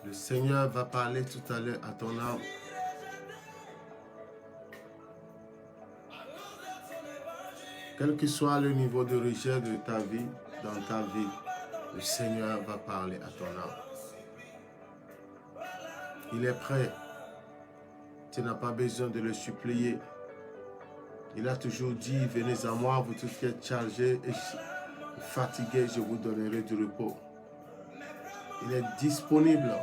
Le Seigneur va parler tout à l'heure à ton âme. Quel que soit le niveau de rejet de ta vie, dans ta vie, le Seigneur va parler à ton âme. Il est prêt. Tu n'as pas besoin de le supplier. Il a toujours dit, venez à moi, vous tous qui êtes chargés et fatigués, je vous donnerai du repos. Il est disponible.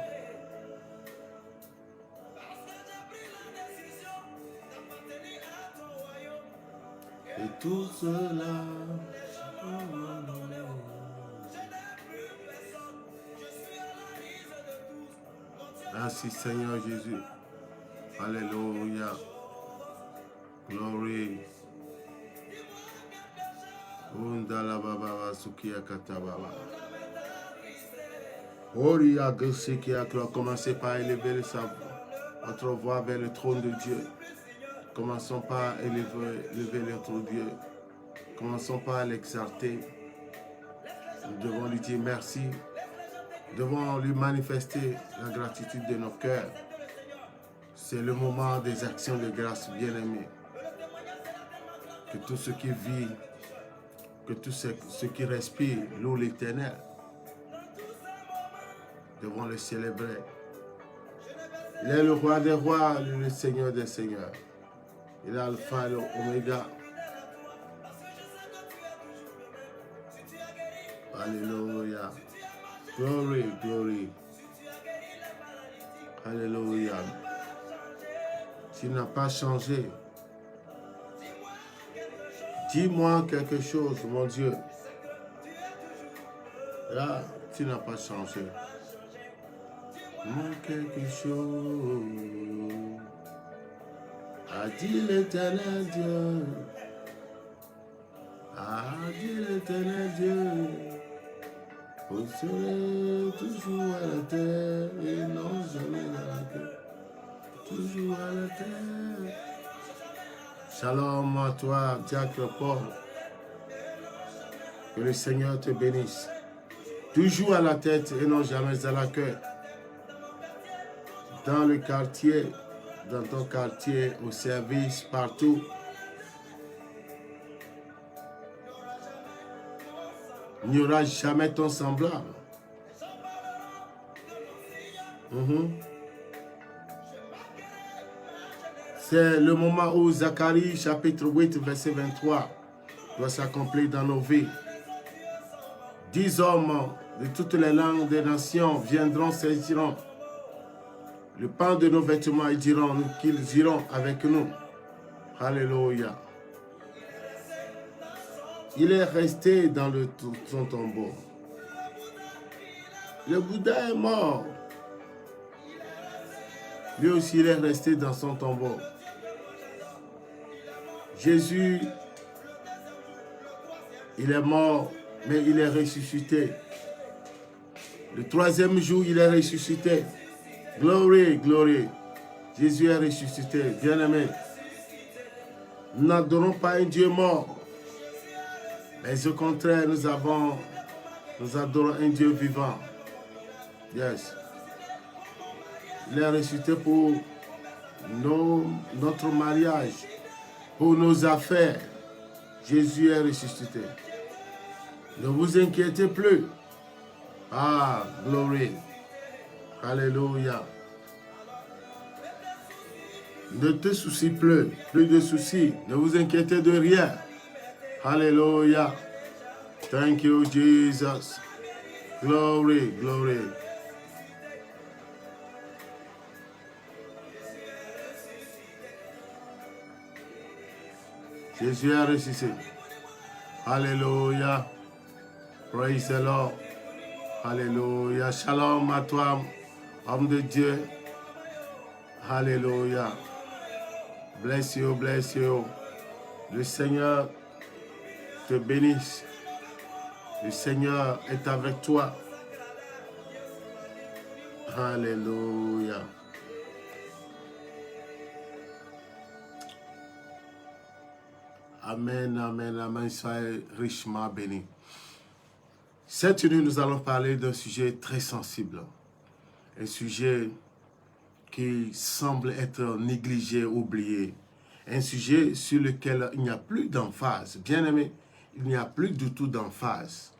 Et tout cela... Merci Seigneur Jésus. Alléluia. Glory. Undala baba sukia katababa. Oria gosikia. Commencez par élever votre voix vers le trône de Dieu. Commençons par élever notre Dieu. Commençons par l'exalter. Nous devons lui dire merci. Nous devons lui manifester la gratitude de nos cœurs. C'est le moment des actions de grâce, bien-aimés. Que tout ce qui vit, que tout ce qui respire loue l'Éternel. Nous devons le célébrer. Il est le roi des rois, le Seigneur des seigneurs. Il est Alpha et l'Oméga. Alléluia. Glory, glory. Alléluia. Tu n'as pas changé. Dis-moi quelque chose, mon Dieu. Là, tu n'as pas changé. Dis-moi quelque chose. A dit l'Éternel Dieu. A dit l'Éternel Dieu. Vous serez toujours à la terre et non jamais à la terre. Toujours à la terre. Shalom à toi, Diacre Paul. Que le Seigneur te bénisse. Toujours à la tête et non jamais à la queue. Dans le quartier, dans ton quartier, au service, partout. Il n'y aura jamais ton semblable. C'est le moment où Zacharie, chapitre 8, verset 23, doit s'accomplir dans nos vies. 10 hommes de toutes les langues des nations viendront, saisiront le pan de nos vêtements et diront qu'ils iront avec nous. Alléluia. Il est resté dans son tombeau. Le Bouddha est mort. Lui aussi, il est resté dans son tombeau. Jésus, il est mort, mais il est ressuscité. Le 3e jour, il est ressuscité. Glory, glory. Jésus est ressuscité. Bien-aimé, nous n'adorons pas un Dieu mort. Mais au contraire, nous adorons un Dieu vivant. Yes. Il est ressuscité pour notre mariage, pour nos affaires. Jésus est ressuscité. Ne vous inquiétez plus. Ah, glory. Alléluia. Ne te soucie plus. Plus de soucis. Ne vous inquiétez de rien. Hallelujah. Thank you, Jesus. Glory, glory. Jésus est ressuscité. Alléluia. Praise the Lord. Alléluia. Shalom à toi, homme de Dieu. Alléluia. Bless you, bless you. Le Seigneur te bénisse. Le Seigneur est avec toi. Alléluia. Amen, amen, amen. Soyez richement bénis. Cette nuit, nous allons parler d'un sujet très sensible. Un sujet qui semble être négligé, oublié. Un sujet sur lequel il n'y a plus d'emphase. Bien aimé, il n'y a plus du tout d'emphase.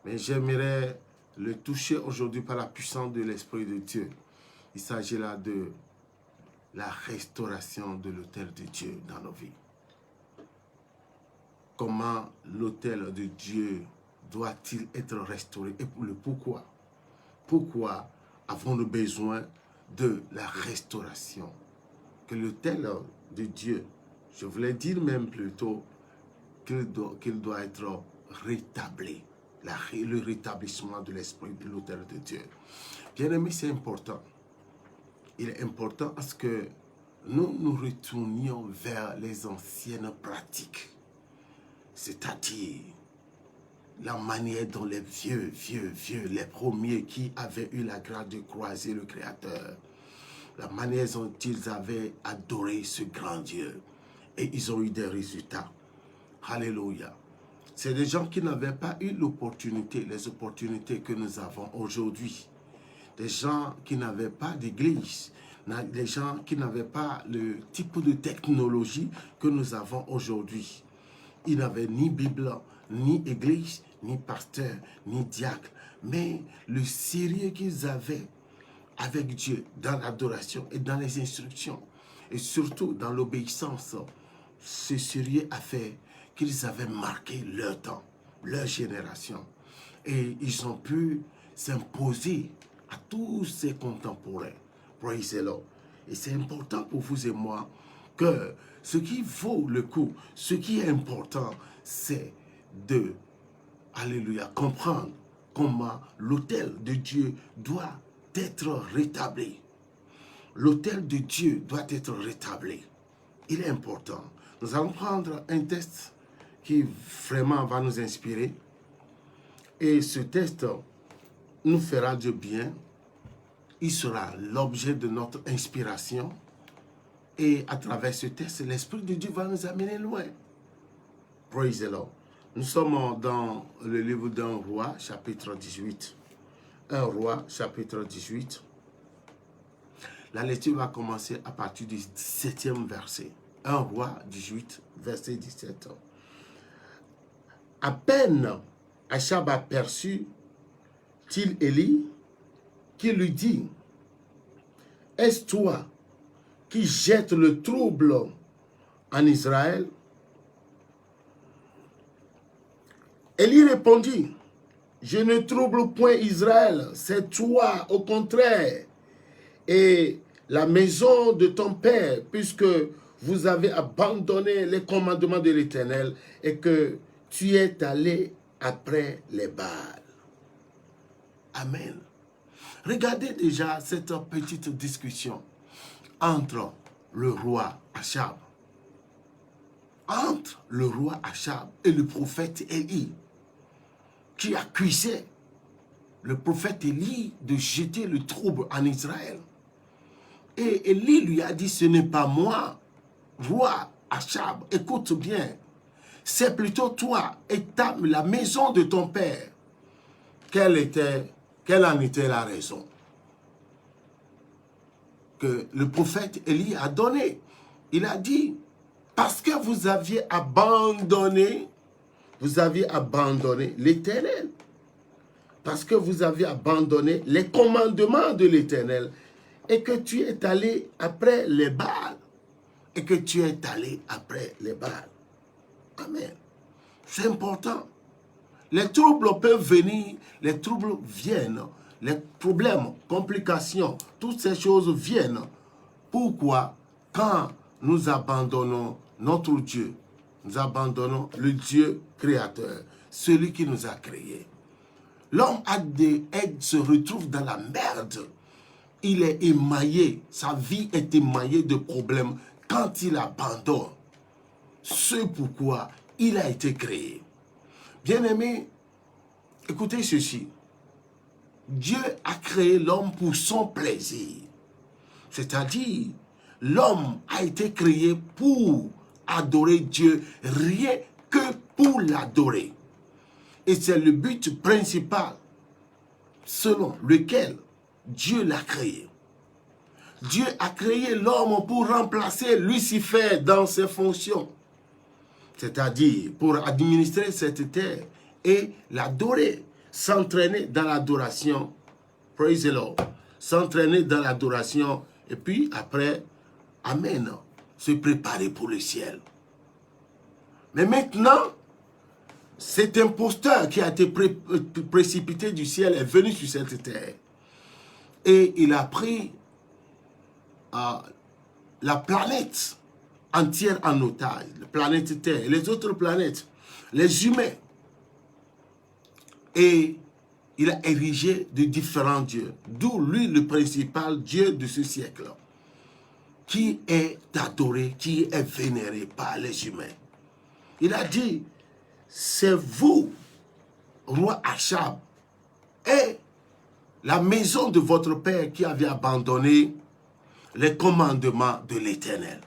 Mais j'aimerais le toucher aujourd'hui par la puissance de l'Esprit de Dieu. Il s'agit là de la restauration de l'autel de Dieu dans nos vies. Comment l'autel de Dieu doit-il être restauré et le pourquoi? Pourquoi avons-nous besoin de la restauration? Que l'autel de Dieu, je voulais dire même plutôt qu'il doit être rétabli. Le rétablissement de l'esprit de l'autel de Dieu. Bien aimé, c'est important. Il est important parce que nous nous retournions vers les anciennes pratiques. C'est-à-dire la manière dont les vieux, les premiers qui avaient eu la grâce de croiser le Créateur, la manière dont ils avaient adoré ce grand Dieu et ils ont eu des résultats. Alléluia. C'est des gens qui n'avaient pas eu l'opportunité, les opportunités que nous avons aujourd'hui. Des gens qui n'avaient pas d'église, des gens qui n'avaient pas le type de technologie que nous avons aujourd'hui. Ils n'avaient ni Bible, ni église, ni pasteur, ni diacre. Mais le sérieux qu'ils avaient avec Dieu dans l'adoration et dans les instructions, et surtout dans l'obéissance, ce sérieux a fait qu'ils avaient marqué leur temps, leur génération. Et ils ont pu s'imposer à tous ces contemporains. Praise the Lord. Et c'est important pour vous et moi que ce qui vaut le coup, ce qui est important, c'est de, alléluia, comprendre comment l'autel de Dieu doit être rétabli. L'autel de Dieu doit être rétabli. Il est important. Nous allons prendre un texte qui vraiment va nous inspirer. Et ce texte nous fera du bien. Il sera l'objet de notre inspiration. Et à travers ce texte, l'Esprit de Dieu va nous amener loin. Praise the Lord. Nous sommes dans le livre d'un roi, chapitre 18. Un roi, chapitre 18. La lecture va commencer à partir du 17e verset. Un roi, 18, verset 17. À peine Achab aperçut-il Élie, qui lui dit, « Est-ce toi qui jette le trouble en Israël? » Élie répondit, « Je ne trouble point Israël, c'est toi au contraire, et la maison de ton père, puisque vous avez abandonné les commandements de l'Éternel et que tu es allé après les Baals. » Amen. Regardez déjà cette petite discussion entre le roi Achab, et le prophète Élie, qui accusait le prophète Élie de jeter le trouble en Israël. Et Élie lui a dit, ce n'est pas moi, roi Achab, écoute bien, c'est plutôt toi et la maison de ton père. Quelle en était la raison que le prophète Élie a donnée? Il a dit, parce que vous aviez abandonné l'Éternel. Parce que vous aviez abandonné les commandements de l'Éternel et que tu es allé après les Baals. Amen. C'est important. Les troubles peuvent venir, les troubles viennent, les problèmes, complications, toutes ces choses viennent. Pourquoi? Quand nous abandonnons notre Dieu, nous abandonnons le Dieu créateur, celui qui nous a créés. L'homme se retrouve dans la merde. Il est émaillé, sa vie est émaillée de problèmes quand il abandonne ce pourquoi il a été créé. Bien-aimés, écoutez ceci. Dieu a créé l'homme pour son plaisir. C'est-à-dire, l'homme a été créé pour adorer Dieu rien que pour l'adorer. Et c'est le but principal selon lequel Dieu l'a créé. Dieu a créé l'homme pour remplacer Lucifer dans ses fonctions, c'est-à-dire pour administrer cette terre et l'adorer, s'entraîner dans l'adoration, praise the Lord, s'entraîner dans l'adoration et puis après, amen, se préparer pour le ciel. Mais maintenant, cet imposteur qui a été précipité du ciel est venu sur cette terre et il a pris la planète entière en otage, la planète Terre, les autres planètes, les humains. Et il a érigé de différents dieux, d'où lui le principal Dieu de ce siècle, qui est adoré, qui est vénéré par les humains. Il a dit, c'est vous, roi Achab, et la maison de votre père qui avait abandonné les commandements de l'Éternel.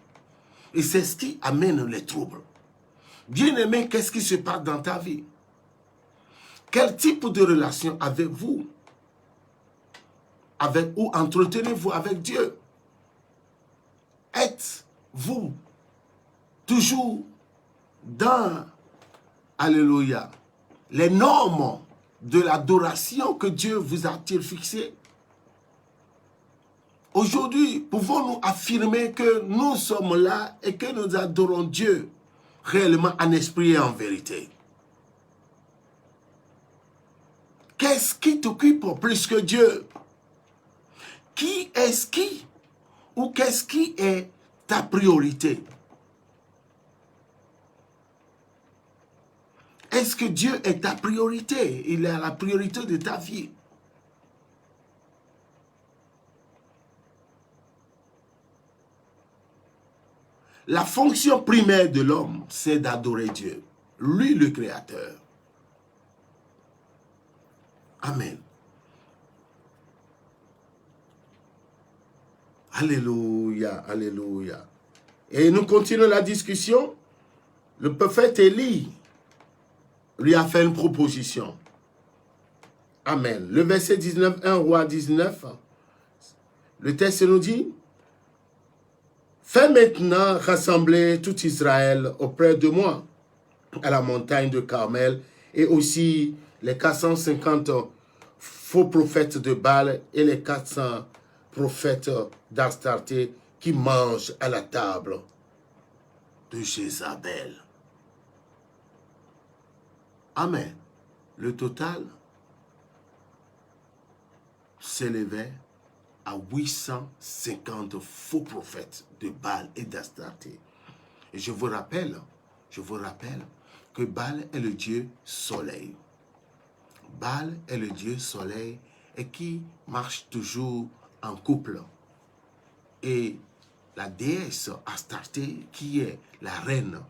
Et c'est ce qui amène les troubles. Bien-aimé, qu'est-ce qui se passe dans ta vie? Quel type de relation avez-vous? Ou entretenez-vous avec Dieu? Êtes-vous toujours dans, alléluia, les normes de l'adoration que Dieu vous a-t-il fixées? Aujourd'hui, pouvons-nous affirmer que nous sommes là et que nous adorons Dieu réellement en esprit et en vérité? Qu'est-ce qui t'occupe plus que Dieu? Qui est-ce qui ou qu'est-ce qui est ta priorité? Est-ce que Dieu est ta priorité? Il est la priorité de ta vie. La fonction primaire de l'homme, c'est d'adorer Dieu, lui le Créateur. Amen. Alléluia, alléluia. Et nous continuons la discussion. Le prophète Élie lui a fait une proposition. Amen. Le verset 19, 1 roi 19, le texte nous dit, « Fais maintenant rassembler tout Israël auprès de moi, à la montagne de Carmel, et aussi les 450 faux prophètes de Baal et les 400 prophètes d'Astarté qui mangent à la table de Jézabel. » Amen. Le total s'élevait à 850 faux prophètes de Baal et d'Astarté. Et je vous rappelle que Baal est le dieu soleil. Baal est le dieu soleil et qui marche toujours en couple. Et la déesse Astarté, qui est la reine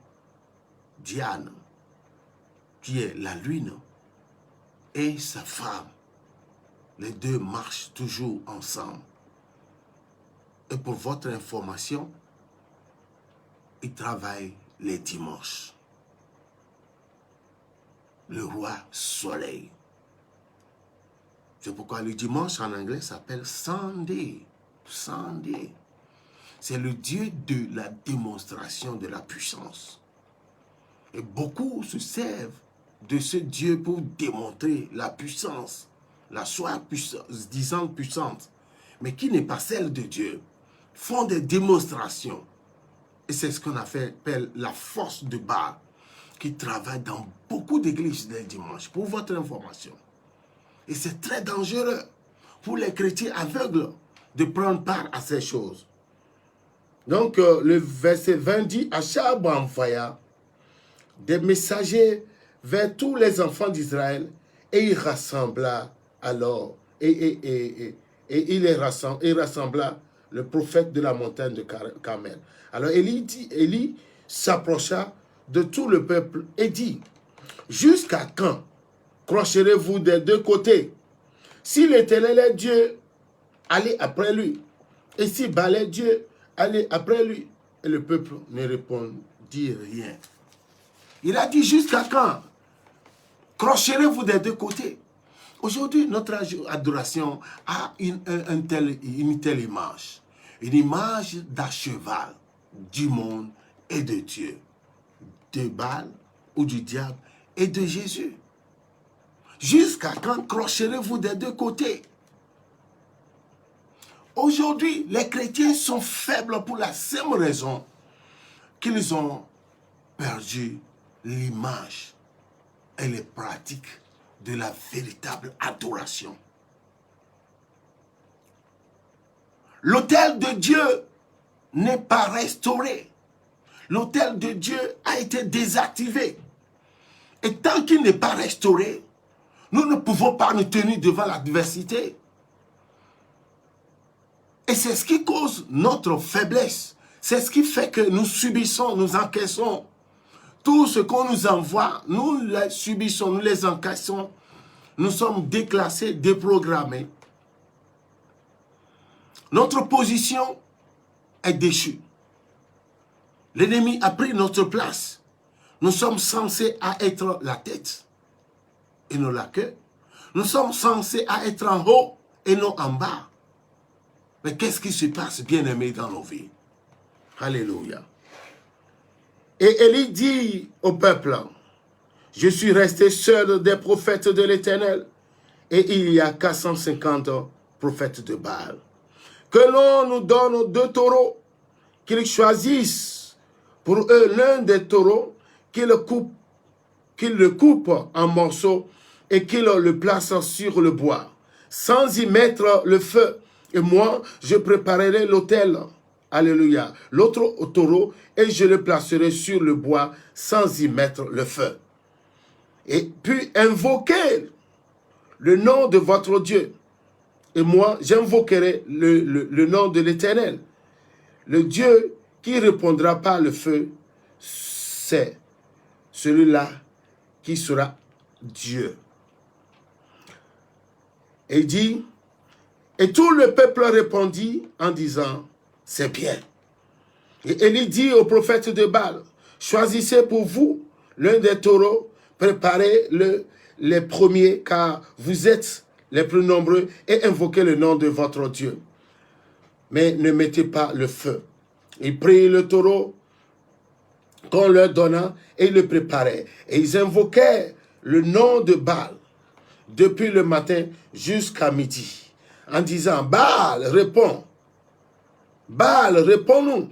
Diane, qui est la lune, et sa femme, les deux marchent toujours ensemble. Et pour votre information, ils travaillent les dimanches. Le roi soleil. C'est pourquoi le dimanche en anglais s'appelle Sunday. Sunday. C'est le Dieu de la démonstration de la puissance. Et beaucoup se servent de ce Dieu pour démontrer la puissance, la soi-disant puissante, mais qui n'est pas celle de Dieu. Font des démonstrations. Et c'est ce qu'on appelle la force de Baal, qui travaille dans beaucoup d'églises les dimanches, pour votre information. Et c'est très dangereux pour les chrétiens aveugles de prendre part à ces choses. Donc, le verset 20 dit, Achab envoya des messagers vers tous les enfants d'Israël et il rassembla alors, et il rassembla le prophète de la montagne de Carmel. Alors Élie s'approcha de tout le peuple et dit, jusqu'à quand crocherez-vous des deux côtés? Si l'Éternel est Dieu, allez après lui. Et si Baal est Dieu, allez après lui. Et le peuple ne répondit dit rien. Il a dit jusqu'à quand? Crochetez-vous des deux côtés. Aujourd'hui, notre adoration a une telle image. Une image d'un cheval, du monde et de Dieu. De Baal ou du diable et de Jésus. Jusqu'à quand crochetez-vous des deux côtés? Aujourd'hui, les chrétiens sont faibles pour la simple raison qu'ils ont perdu l'image et les pratiques de la véritable adoration. L'autel de Dieu n'est pas restauré. L'autel de Dieu a été désactivé. Et tant qu'il n'est pas restauré, nous ne pouvons pas nous tenir devant l'adversité. Et c'est ce qui cause notre faiblesse. C'est ce qui fait que nous subissons, nous encaissons. Tout ce qu'on nous envoie, nous les subissons, nous les encaissons. Nous sommes déclassés, déprogrammés. Notre position est déchue. L'ennemi a pris notre place. Nous sommes censés être la tête et non la queue. Nous sommes censés être en haut et non en bas. Mais qu'est-ce qui se passe, bien-aimés, dans nos vies? Alléluia. Et Élie dit au peuple, je suis resté seul des prophètes de l'Éternel, et il y a 450 prophètes de Baal. Que l'on nous donne 2 taureaux, qu'ils choisissent pour eux l'un des taureaux, qu'ils le coupent en morceaux et qu'ils le placent sur le bois, sans y mettre le feu. Et moi, je préparerai l'autel, alléluia, l'autre taureau, et je le placerai sur le bois sans y mettre le feu. Et puis invoquez le nom de votre Dieu. Et moi, j'invoquerai le nom de l'Éternel. Le Dieu qui répondra par le feu, c'est celui-là qui sera Dieu. Et il dit, et tout le peuple répondit en disant, c'est bien. Et Élie dit au prophète de Baal, choisissez pour vous l'un des taureaux, préparez les premiers, car vous êtes les plus nombreux, et invoquez le nom de votre Dieu. Mais ne mettez pas le feu. Ils prirent le taureau qu'on leur donna, et ils le préparaient. Et ils invoquaient le nom de Baal, depuis le matin jusqu'à midi, en disant, Baal, réponds. Baal, réponds-nous.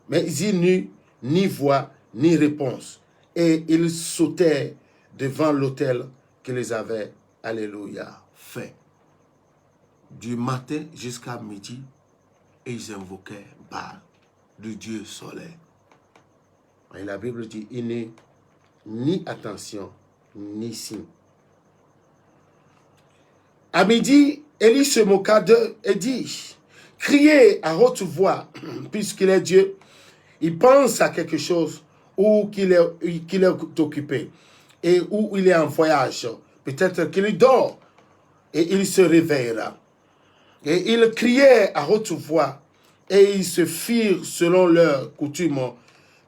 Mais ils n'eurent ni voix, ni réponse. Et ils sautaient devant l'autel que les avait, alléluia, fait. Du matin jusqu'à midi, et ils invoquaient Baal, le Dieu soleil. Et la Bible dit, il n'est ni attention, ni signe. À midi, Élie se moqua d'eux et dit, criez à haute voix, puisqu'il est Dieu, il pense à quelque chose, ou qu'il est occupé, et où il est en voyage. Peut-être qu'il dort, et il se réveillera. Et ils criaient à haute voix, et ils se firent selon leur coutume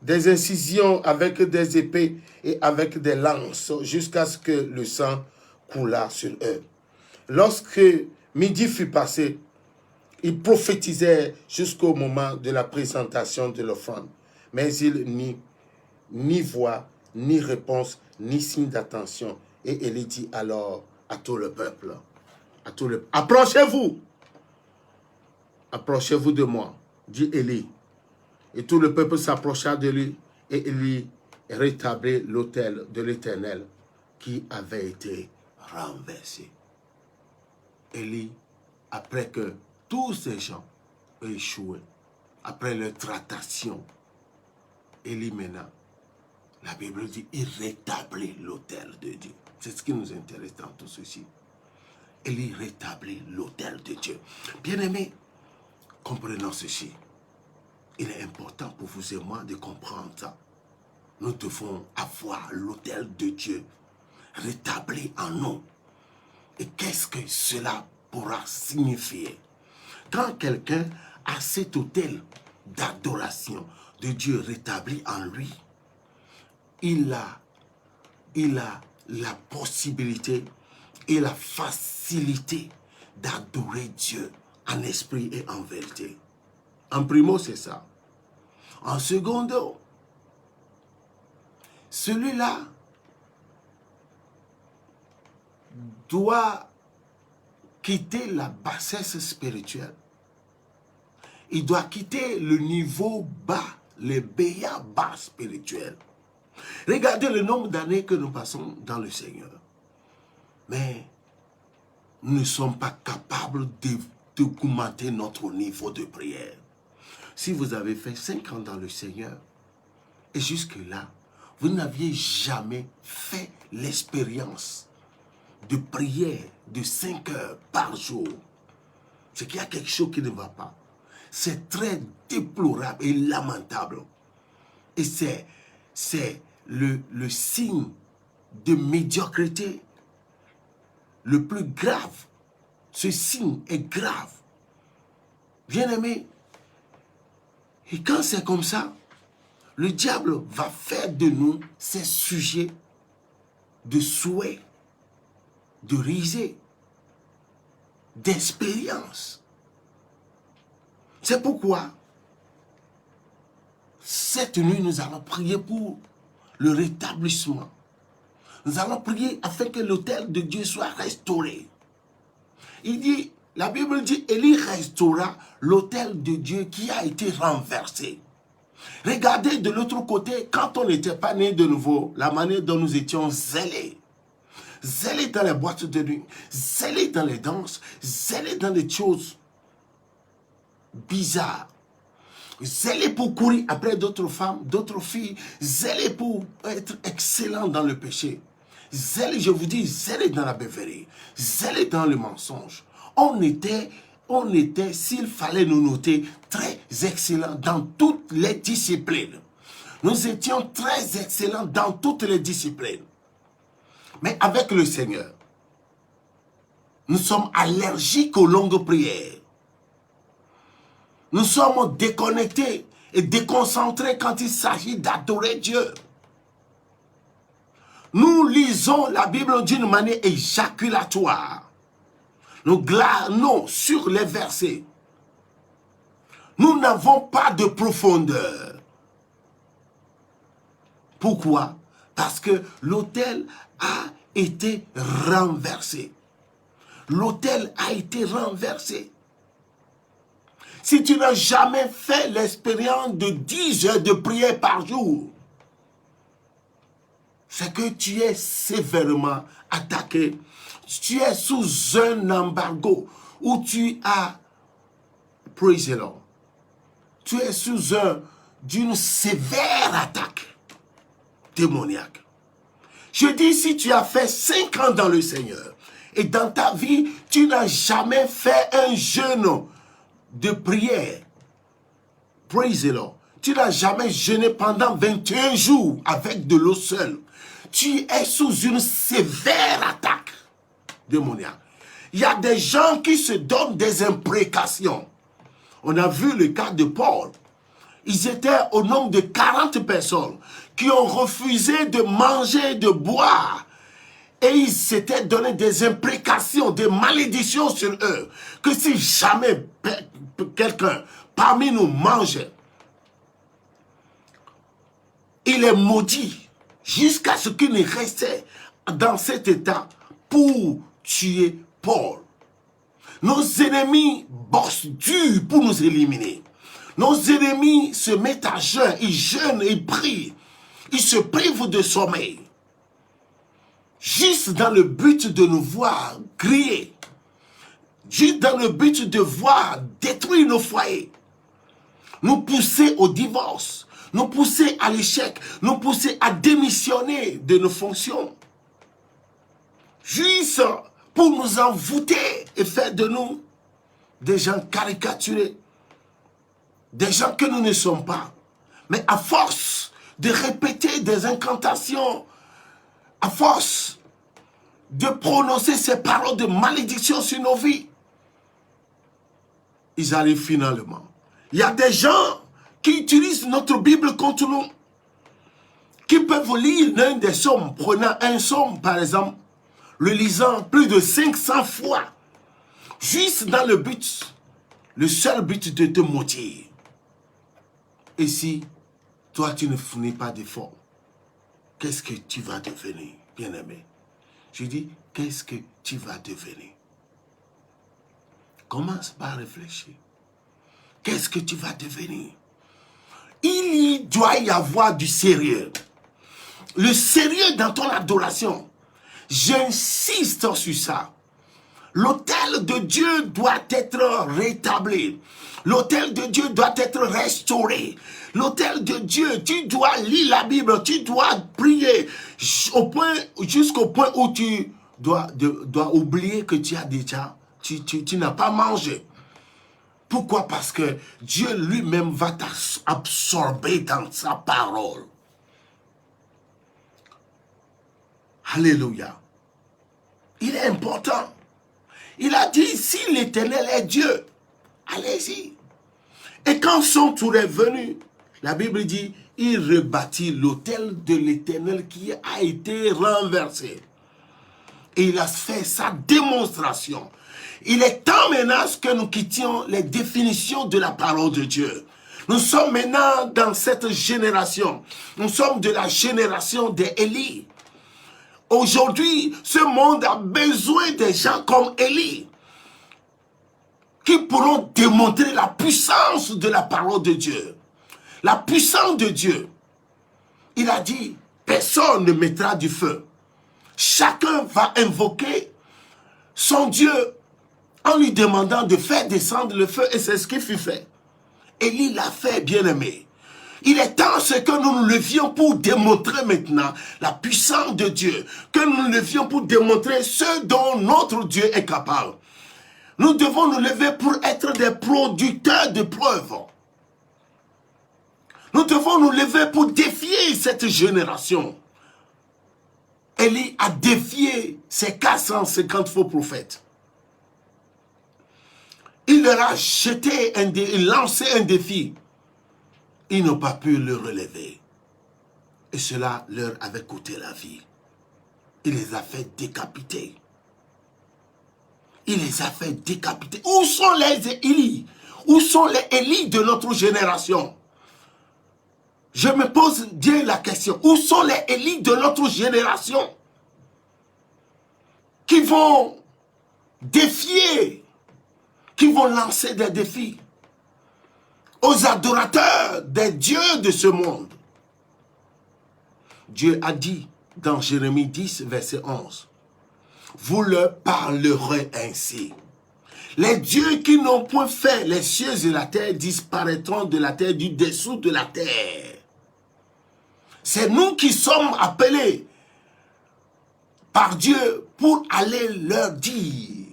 des incisions avec des épées et avec des lances, jusqu'à ce que le sang coulât sur eux. Lorsque midi fut passé, ils prophétisaient jusqu'au moment de la présentation de l'offrande. Mais ils ni voix, ni réponse, ni signe d'attention. Et Élie dit alors à tout le peuple, approchez-vous, approchez-vous de moi, dit Élie. Et tout le peuple s'approcha de lui, et Élie rétablit l'autel de l'Éternel qui avait été renversé. Élie, après que tous ces gens ont échoué, après leur tractation, Élie maintenant, la Bible dit, il rétablit l'autel de Dieu. C'est ce qui nous intéresse dans tout ceci. Élie rétablit l'autel de Dieu. Bien-aimés, comprenons ceci. Il est important pour vous et moi de comprendre ça. Nous devons avoir l'autel de Dieu rétabli en nous. Et qu'est-ce que cela pourra signifier? Quand quelqu'un a cet autel d'adoration, de Dieu rétabli en lui, il a la possibilité et la facilité d'adorer Dieu en esprit et en vérité. En primo, c'est ça. En secondo, celui-là doit quitter la bassesse spirituelle. Il doit quitter le niveau bas, les béas spirituels. Regardez le nombre d'années que nous passons dans le Seigneur. Mais nous ne sommes pas capables d'augmenter notre niveau de prière. Si vous avez fait 5 ans dans le Seigneur, et jusque-là, vous n'aviez jamais fait l'expérience de prière de 5 heures par jour, c'est qu'il y a quelque chose qui ne va pas. C'est très déplorable et lamentable. Et c'est le signe de médiocrité le plus grave. Ce signe est grave. Bien-aimé, et quand c'est comme ça, le diable va faire de nous ces sujets de souhait, de risée, d'expérience. C'est pourquoi, cette nuit, nous allons prier pour le rétablissement. Nous allons prier afin que l'autel de Dieu soit restauré. Il dit, la Bible dit, Élie restaura l'autel de Dieu qui a été renversé. Regardez de l'autre côté, quand on n'était pas né de nouveau, la manière dont nous étions zélés. Zélés dans les boîtes de nuit, zélés dans les danses, zélés dans les choses bizarres. Zélés pour courir après d'autres femmes, d'autres filles, zélés pour être excellents dans le péché. Zélés, je vous dis, zélés dans la beuverie, zélés dans le mensonge. On était, s'il fallait nous noter, très excellents dans toutes les disciplines. Nous étions très excellents dans toutes les disciplines. Mais avec le Seigneur, nous sommes allergiques aux longues prières. Nous sommes déconnectés et déconcentrés quand il s'agit d'adorer Dieu. Nous lisons la Bible d'une manière éjaculatoire. Nous glanons sur les versets. Nous n'avons pas de profondeur. Pourquoi? Parce que l'autel a été renversé. L'autel a été renversé. Si tu n'as jamais fait l'expérience de 10 heures de prière par jour, c'est que tu es sévèrement attaqué. Tu es sous un embargo où tu as, praise the Lord, tu es sous d'une sévère attaque démoniaque. Je dis, si tu as fait 5 ans dans le Seigneur et dans ta vie, tu n'as jamais fait un jeûne de prière, praise the Lord, tu n'as jamais jeûné pendant 21 jours avec de l'eau seule, tu es sous une sévère attaque démoniaque. Il y a des gens qui se donnent des imprécations. On a vu le cas de Paul. Ils étaient au nombre de 40 personnes qui ont refusé de manger, de boire. Et ils s'étaient donné des imprécations, des malédictions sur eux. Que si jamais quelqu'un parmi nous mange, il est maudit jusqu'à ce qu'il ne restait dans cet état pour tuer Paul. Nos ennemis bossent dur pour nous éliminer. Nos ennemis se mettent à jeûne, ils jeûnent, ils prient. Ils se privent de sommeil. Juste dans le but de nous voir griller. Juste dans le but de voir détruire nos foyers. Nous pousser au divorce. Nous pousser à l'échec. Nous pousser à démissionner de nos fonctions. Juste pour nous envoûter et faire de nous des gens caricaturés. Des gens que nous ne sommes pas. Mais à force de répéter des incantations, à force de prononcer ces paroles de malédiction sur nos vies, ils arrivent finalement. Il y a des gens qui utilisent notre Bible contre nous, qui peuvent lire l'un des psaumes, prenant un psaume par exemple, le lisant plus de 500 fois, juste dans le but, le seul but de te maudire. Et si toi tu ne fournis pas d'effort, qu'est-ce que tu vas devenir, bien-aimé? Je dis, qu'est-ce que tu vas devenir? Commence par réfléchir. Qu'est-ce que tu vas devenir? Il doit y avoir du sérieux. Le sérieux dans ton adoration. J'insiste sur ça. L'autel de Dieu doit être rétabli. L'autel de Dieu doit être restauré. L'autel de Dieu, tu dois lire la Bible, tu dois prier jusqu'au point où tu dois oublier que tu as déjà, tu n'as pas mangé. Pourquoi? Parce que Dieu lui-même va t'absorber dans sa parole. Alléluia. Il est important. Il a dit, si l'Éternel est Dieu, allez-y. Et quand son tour est venu, la Bible dit, il rebâtit l'autel de l'Éternel qui a été renversé. Et il a fait sa démonstration. Il est temps maintenant que nous quittions les définitions de la parole de Dieu. Nous sommes maintenant dans cette génération. Nous sommes de la génération des Élie. Aujourd'hui, ce monde a besoin des gens comme Élie qui pourront démontrer la puissance de la parole de Dieu. La puissance de Dieu. Il a dit, personne ne mettra du feu. Chacun va invoquer son Dieu en lui demandant de faire descendre le feu, et c'est ce qui fut fait. Élie l'a fait, bien-aimé. Il est temps que nous nous levions pour démontrer maintenant la puissance de Dieu, que nous nous levions pour démontrer ce dont notre Dieu est capable. Nous devons nous lever pour être des producteurs de preuves. Nous devons nous lever pour défier cette génération. Élie a défié ces 450 faux prophètes. Il leur a jeté lancé un défi. Ils n'ont pas pu le relever. Et cela leur avait coûté la vie. Il les a fait décapiter. Il les a fait décapiter. Où sont les Élie? Où sont les Élie de notre génération? Je me pose bien la question. Où sont les Élie de notre génération? Qui vont défier, qui vont lancer des défis aux adorateurs des dieux de ce monde. Dieu a dit dans Jérémie 10, verset 11, « Vous leur parlerez ainsi. Les dieux qui n'ont point fait les cieux et la terre disparaîtront de la terre, du dessous de la terre. » C'est nous qui sommes appelés par Dieu pour aller leur dire.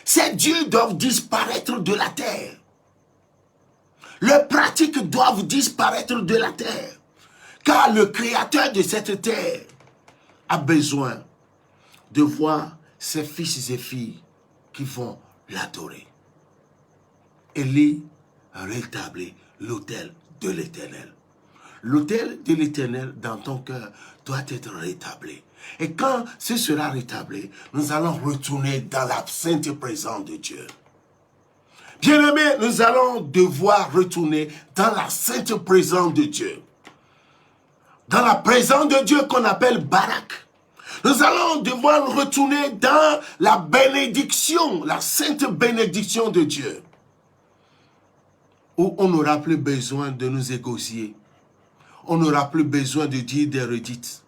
Ces dieux doivent disparaître de la terre. Leurs pratiques doivent disparaître de la terre. Car le créateur de cette terre a besoin de voir ses fils et filles qui vont l'adorer. Élie rétablit l'autel de l'Éternel. L'autel de l'Éternel dans ton cœur doit être rétabli. Et quand ce sera rétabli, nous allons retourner dans la sainte présence de Dieu. Bien-aimés, nous allons devoir retourner dans la sainte présence de Dieu. Dans la présence de Dieu qu'on appelle Barak. Nous allons devoir retourner dans la bénédiction, la sainte bénédiction de Dieu. Où on n'aura plus besoin de nous égosier. On n'aura plus besoin de dire des redites.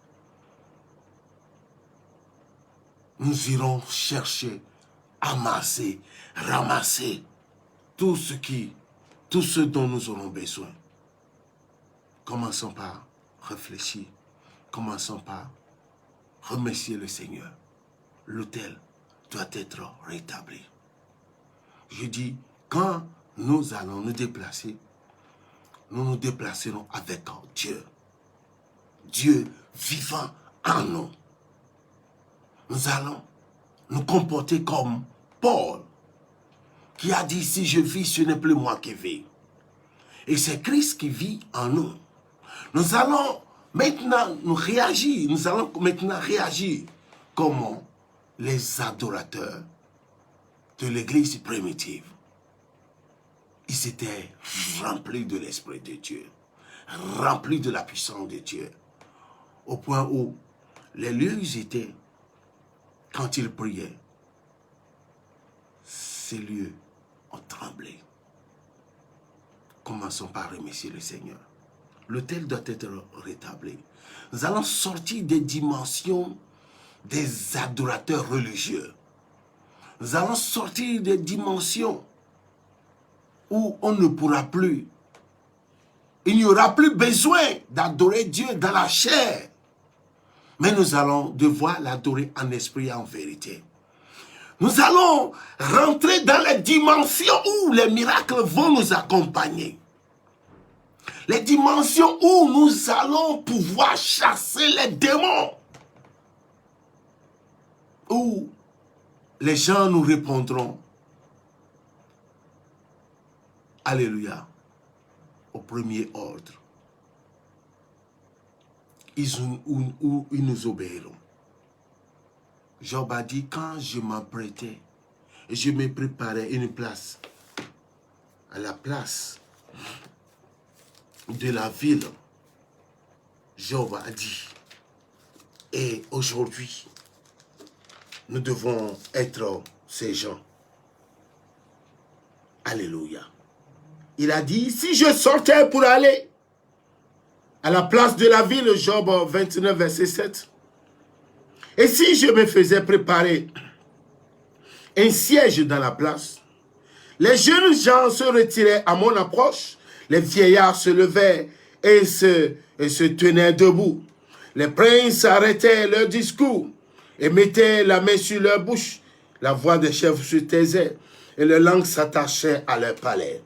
Nous irons chercher, amasser, ramasser tout ce dont nous aurons besoin. Commençons par réfléchir. Commençons par remercier le Seigneur. L'autel doit être rétabli. Je dis, quand nous allons nous déplacer, nous nous déplacerons avec Dieu. Dieu vivant en nous. Nous allons nous comporter comme Paul, qui a dit, si je vis, ce n'est plus moi qui vis. Et c'est Christ qui vit en nous. Nous allons maintenant réagir comme les adorateurs de l'église primitive. Ils étaient remplis de l'Esprit de Dieu, remplis de la puissance de Dieu, au point où les lieux où ils étaient, quand ils priaient, ces lieux ont tremblé. Commençons par remercier le Seigneur. L'autel doit être rétabli. Nous allons sortir des dimensions des adorateurs religieux. Nous allons sortir des dimensions où on ne pourra plus. Il n'y aura plus besoin d'adorer Dieu dans la chair. Mais nous allons devoir l'adorer en esprit et en vérité. Nous allons rentrer dans les dimensions où les miracles vont nous accompagner. Les dimensions où nous allons pouvoir chasser les démons. Où les gens nous répondront, alléluia, au premier ordre. Ils nous obéiront. Job a dit, quand je m'apprêtais, et je me préparais une place, à la place de la ville, Job a dit, et aujourd'hui, nous devons être ces gens. Alléluia. Il a dit, si je sortais pour aller à la place de la ville, Job 29, verset 7, et si je me faisais préparer un siège dans la place, les jeunes gens se retiraient à mon approche, les vieillards se levaient et se tenaient debout. Les princes arrêtaient leur discours et mettaient la main sur leur bouche. La voix des chefs se taisait et leur langue s'attachait à leur palais.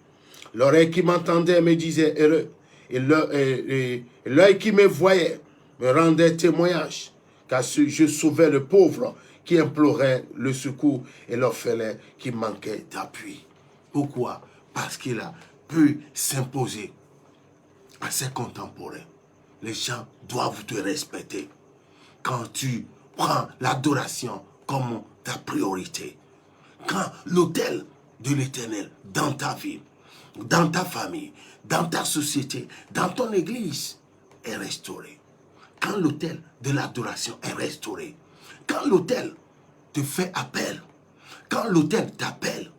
L'oreille qui m'entendait me disait heureux, et l'œil qui me voyait me rendait témoignage, car je sauvais le pauvre qui implorait le secours et l'orphelin qui manquait d'appui. Pourquoi? Parce qu'il a pu s'imposer à ses contemporains. Les gens doivent te respecter quand tu prends l'adoration comme ta priorité. Quand l'autel de l'Éternel dans ta vie, dans ta famille, dans ta société, dans ton église est restauré. Quand l'autel de l'adoration est restauré. Quand l'autel te fait appel. Quand l'autel t'appelle.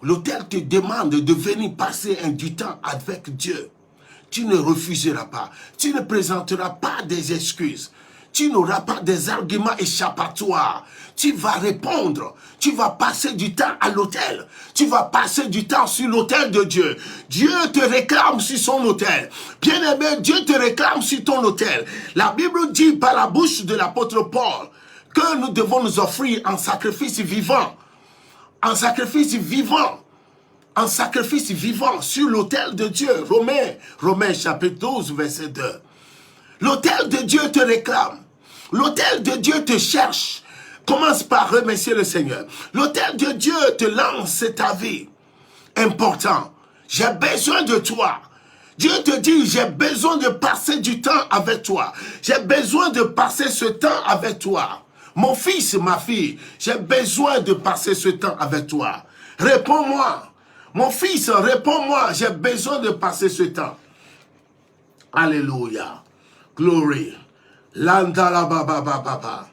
L'autel te demande de venir passer du temps avec Dieu. Tu ne refuseras pas. Tu ne présenteras pas des excuses. Tu n'auras pas des arguments échappatoires. Tu vas répondre. Tu vas passer du temps à l'autel. Tu vas passer du temps sur l'autel de Dieu. Dieu te réclame sur son autel. Bien-aimé, Dieu te réclame sur ton autel. La Bible dit par la bouche de l'apôtre Paul que nous devons nous offrir en sacrifice vivant. En sacrifice vivant. En sacrifice vivant sur l'autel de Dieu. Romains chapitre 12, verset 2. L'autel de Dieu te réclame. L'autel de Dieu te cherche. Commence par remercier le Seigneur. L'autel de Dieu te lance ta vie. Important. J'ai besoin de toi. Dieu te dit, j'ai besoin de passer du temps avec toi. J'ai besoin de passer ce temps avec toi. Mon fils, ma fille, j'ai besoin de passer ce temps avec toi. Réponds-moi. Mon fils, réponds-moi. J'ai besoin de passer ce temps. Alléluia. Glory. Landala baba baba.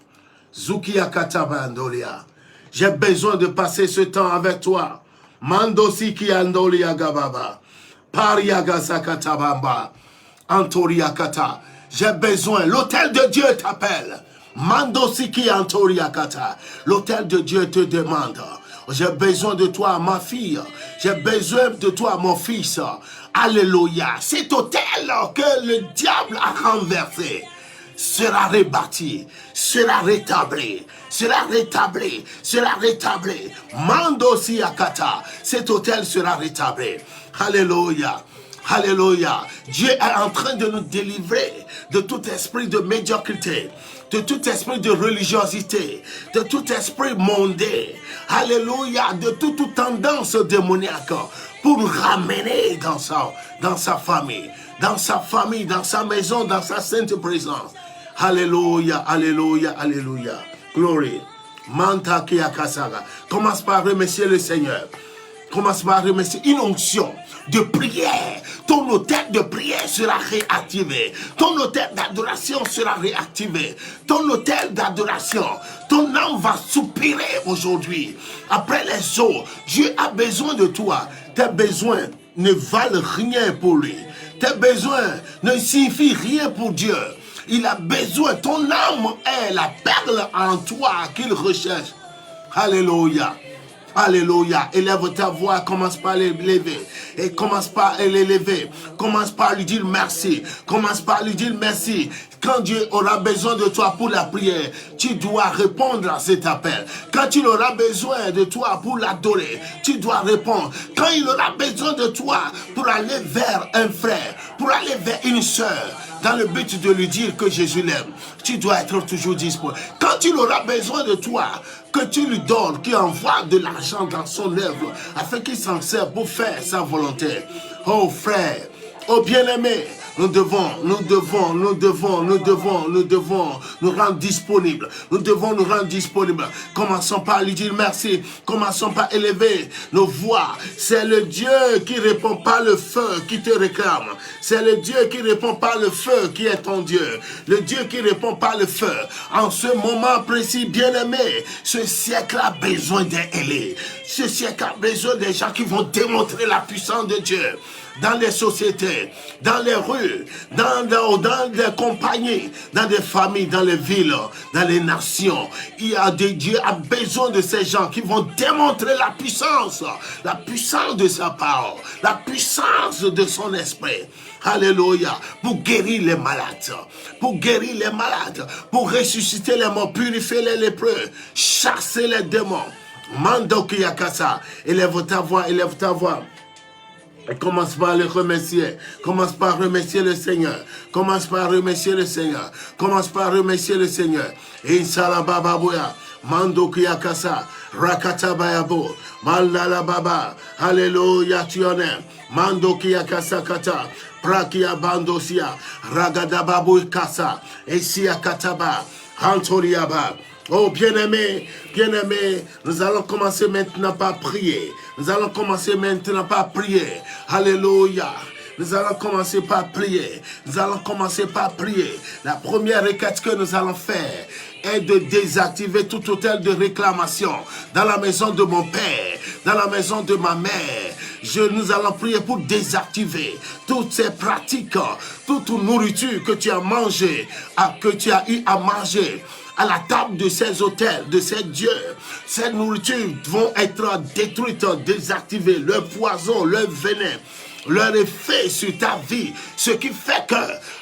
Zukia katabandolia. J'ai besoin de passer ce temps avec toi. Mandosiki andolia gababa. Pariaga sakatabamba. Antoriakata. J'ai besoin. L'autel de Dieu t'appelle. Mandosiki antoriakata. L'autel de Dieu te demande. J'ai besoin de toi, ma fille. J'ai besoin de toi, mon fils. Alléluia. Cet autel que le diable a renversé sera rebâti, sera rétabli, sera rétabli, sera rétabli. Mando si akata. Cet autel sera rétabli. Alléluia. Alléluia. Dieu est en train de nous délivrer de tout esprit de médiocrité, de tout esprit de religiosité, de tout esprit mondain. Alléluia. De toute tendance démoniaque pour nous ramener dans sa famille, dans sa maison, dans sa sainte présence. Alléluia, alléluia, alléluia. Glory. Manta Kiakasaga. Commence par remercier le Seigneur. Commence par remercier une onction de prière. Ton hôtel de prière sera réactivé. Ton hôtel d'adoration sera réactivé. Ton hôtel d'adoration, ton âme va soupirer aujourd'hui. Après les eaux, Dieu a besoin de toi. Tes besoins ne valent rien pour lui. Tes besoins ne signifient rien pour Dieu. Il a besoin, ton âme est la perle en toi qu'il recherche. Alléluia. Alléluia. Élève ta voix, commence par l'élever. Et commence par l'élever. Commence par lui dire merci. Commence par lui dire merci. Quand Dieu aura besoin de toi pour la prière, tu dois répondre à cet appel. Quand il aura besoin de toi pour l'adorer, tu dois répondre. Quand il aura besoin de toi pour aller vers un frère, pour aller vers une sœur, dans le but de lui dire que Jésus l'aime, tu dois être toujours disponible. Quand il aura besoin de toi, que tu lui donnes, qu'il envoie de l'argent dans son œuvre, afin qu'il s'en serve pour faire sa volonté. Oh frère, oh bien-aimé, nous devons nous rendre disponibles. Nous devons nous rendre disponibles. Commençons par lui dire merci. Commençons par élever nos voix. C'est le Dieu qui répond par le feu qui te réclame. C'est le Dieu qui répond par le feu qui est ton Dieu. Le Dieu qui répond par le feu. En ce moment précis, bien-aimé, ce siècle a besoin d'un ailé. Ce siècle a besoin des gens qui vont démontrer la puissance de Dieu. Dans les sociétés, dans les rues, dans les compagnies, dans des familles, dans les villes, dans les nations. Dieu a besoin de ces gens qui vont démontrer la puissance de sa parole, la puissance de son esprit. Alléluia. Pour guérir les malades, pour ressusciter les morts, purifier les lépreux, chasser les démons. Mando Kiyakasa. Élève ta voix, élève ta voix. Et commence par le remercier. Commence par remercier le Seigneur. Commence par remercier le Seigneur. Commence par remercier le Seigneur. Insala baba boya. Mando kiyakasa. Rakata bayabo. Malala baba. Alléluia tu en es. Mando kiyakasa kata. Prakia bandosia. Ragada babu kasa. Esia kataba. Antoriaba. Oh bien-aimé, nous allons commencer maintenant par prier. Alléluia. Nous allons commencer par prier. La première requête que nous allons faire est de désactiver tout hôtel de réclamation dans la maison de mon père, dans la maison de ma mère. Nous allons prier pour désactiver toutes ces pratiques, toute nourriture que tu as mangé, que tu as eu à manger à la table de ces hôtels, de ces dieux. Ces nourritures vont être détruites, désactivées, leur poison, leur venin, leur effet sur ta vie, ce qui fait que,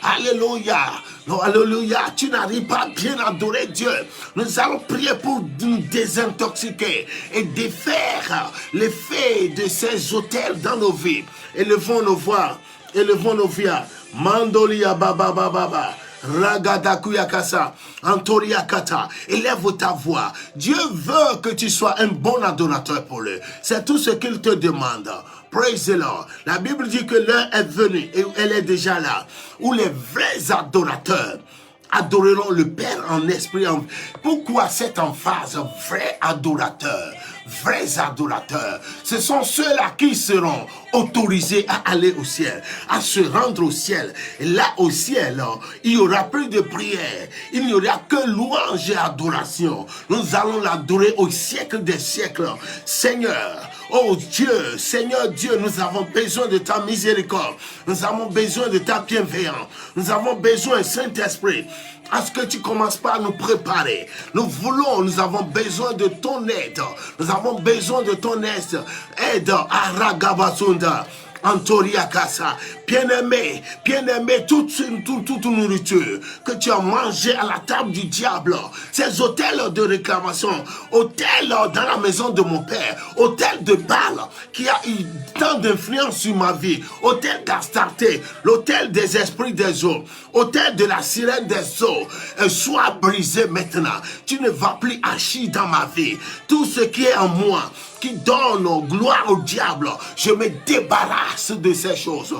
alléluia, tu n'arrives pas à bien adorer Dieu. Nous allons prier pour nous désintoxiquer et défaire l'effet de ces hôtels dans nos vies. Élevons nos voix, Mandolia baba baba. Ragadakuyakasa, Antoriakata, élève ta voix. Dieu veut que tu sois un bon adorateur pour lui. C'est tout ce qu'il te demande. Praise the Lord. La Bible dit que l'heure est venue et elle est déjà là, où les vrais adorateurs adoreront le Père en esprit. Pourquoi cette emphase? Vrais adorateurs. Ce sont ceux-là qui seront autorisés à aller au ciel, à se rendre au ciel. Et là, au ciel, il n'y aura plus de prière. Il n'y aura que louange et adoration. Nous allons l'adorer au siècle des siècles. Seigneur, oh Dieu, Seigneur Dieu, nous avons besoin de ta miséricorde. Nous avons besoin de ta bienveillance. Nous avons besoin, Saint-Esprit, à ce que tu commences par nous préparer. Nous avons besoin de ton aide. Nous avons besoin de ton aide. Aide à Ragabasunda. Antoria Kassa, bien-aimé, toute nourriture que tu as mangé à la table du diable, ces hôtels de réclamation, hôtels dans la maison de mon père, hôtel de Bâle qui a eu tant d'influence sur ma vie, hôtel d'Astarté, l'hôtel des esprits des eaux, hôtel de la sirène des eaux, sois brisé maintenant. Tu ne vas plus agir dans ma vie. Tout ce qui est en moi, qui donne gloire au diable, je me débarrasse de ces choses.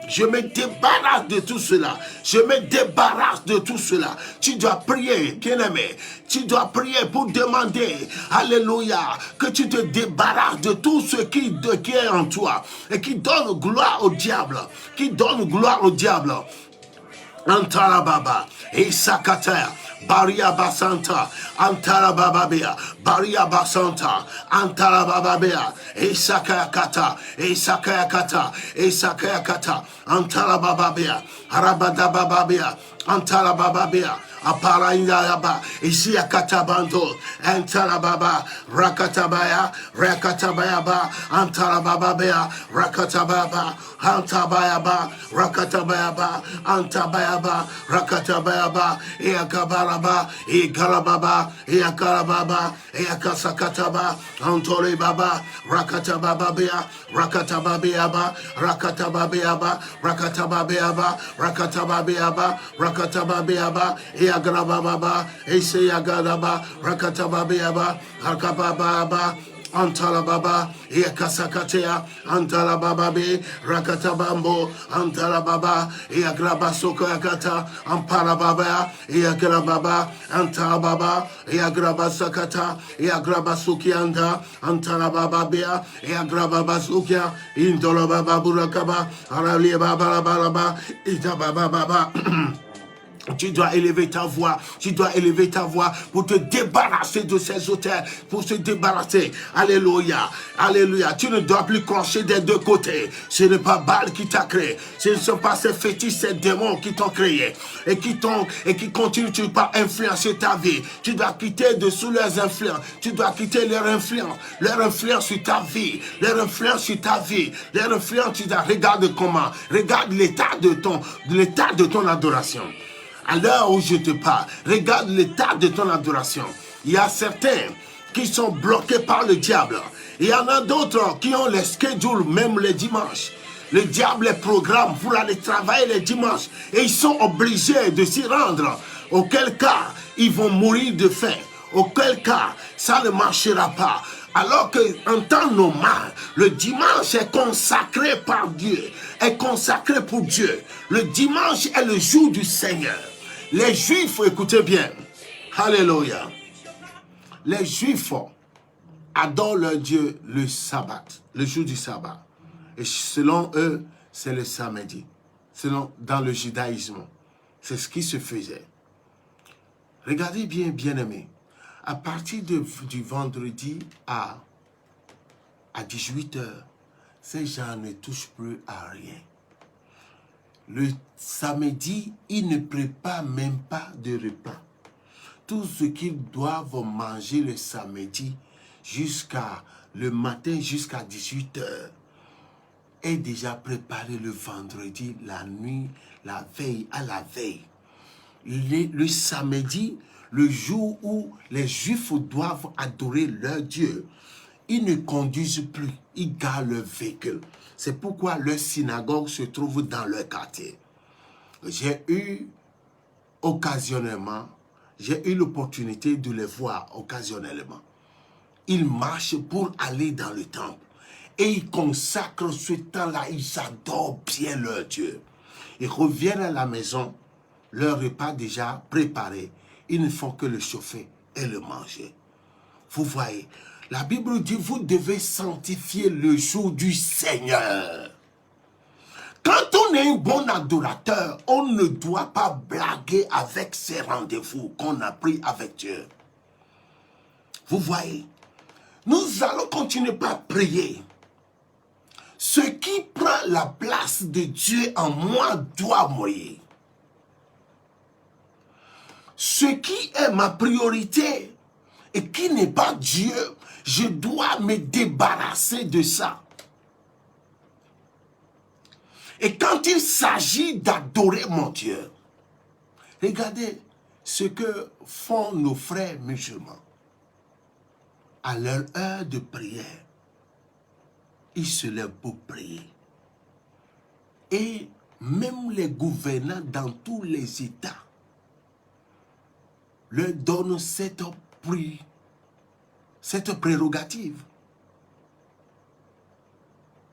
Je me débarrasse de tout cela. Je me débarrasse de tout cela. Tu dois prier, bien-aimé. Tu dois prier pour demander, alléluia, que tu te débarrasses de tout ce qui est en toi et qui donne gloire au diable. Qui donne gloire au diable. Antarababa, Isakata, Baria Basanta, Antarabababea, Baria Basanta, Antarabababea, Isakayakata, Isakayakata, Isakayakata, Antarabababea, Arabadabababea, Antarabababea, Aparaindayaba, Isiakatabando, Antarababa, Rakatabaya, Rakatabayaba, Antarabababea, Rakatababa, Antabayaba, Rakatabayaba, Antabayaba, Rakatabayaba, Eakabaraba, Egarababa, Eakarababa, Eakasakataba, Antore Baba, Rakatabababea, Rakatababeaba, Rakatababeaba, Rakatababeaba, Rakatababeaba, Rakatababeaba, Eagrababa, Eseagadaba, Rakatababeaba, Rakababa, Antalababa, Eakasakatea, Antalabababe, Rakatabambo, Antalababa, Eagrabasokakata, Amparababa, Eagrababa, Antalababa, Eagrabasakata, Eagrabasukianda, Antalabababea, Eagrababasukia, Indolababurakaba, Araliababaraba, Itabababa. Tu dois élever ta voix, pour te débarrasser de ces autels, pour se débarrasser. Alléluia, alléluia. Tu ne dois plus clencher des deux côtés. Ce n'est pas Baal qui t'a créé. Ce ne sont pas ces fétiches, ces démons qui t'ont créé et qui continuent par influencer ta vie. Tu dois quitter dessous leurs influences. Tu dois quitter leur influence sur ta vie, leur influence sur ta vie, leur influence sur ta. Regarde comment, regarde l'état de ton adoration. À l'heure où je te parle, regarde l'état de ton adoration. Il y a certains qui sont bloqués par le diable. Il y en a d'autres qui ont les schedules, même les dimanches. Le diable les programme pour aller travailler les dimanches. Et ils sont obligés de s'y rendre. Auquel cas, ils vont mourir de faim. Auquel cas, ça ne marchera pas. Alors qu'en temps normal, le dimanche est consacré par Dieu, est consacré pour Dieu. Le dimanche est le jour du Seigneur. Les Juifs, écoutez bien, alléluia, les Juifs adorent leur Dieu le sabbat, le jour du sabbat. Et selon eux, c'est le samedi. Dans le judaïsme, c'est ce qui se faisait. Regardez bien, bien-aimés, à partir du vendredi à 18h, ces gens ne touchent plus à rien. Le samedi, ils ne préparent même pas de repas. Tout ce qu'ils doivent manger le samedi jusqu'à le matin, jusqu'à 18h, est déjà préparé le vendredi, la nuit, la veille, à la veille. Le samedi, le jour où les Juifs doivent adorer leur Dieu, ils ne conduisent plus, ils gardent leur véhicule. C'est pourquoi leur synagogue se trouve dans leur quartier. J'ai eu l'opportunité de les voir occasionnellement. Ils marchent pour aller dans le temple. Et ils consacrent ce temps-là, ils adorent bien leur Dieu. Ils reviennent à la maison, leur repas déjà préparé. Ils ne font que le chauffer et le manger. Vous voyez, la Bible dit, vous devez sanctifier le jour du Seigneur. Quand on est un bon adorateur, on ne doit pas blaguer avec ces rendez-vous qu'on a pris avec Dieu. Vous voyez, nous allons continuer par prier. Ce qui prend la place de Dieu en moi doit mourir. Ce qui est ma priorité et qui n'est pas Dieu, je dois me débarrasser de ça. Et quand il s'agit d'adorer mon Dieu, regardez ce que font nos frères musulmans. À leur heure de prière, ils se lèvent pour prier. Et même les gouvernants dans tous les États leur donnent cette prérogative.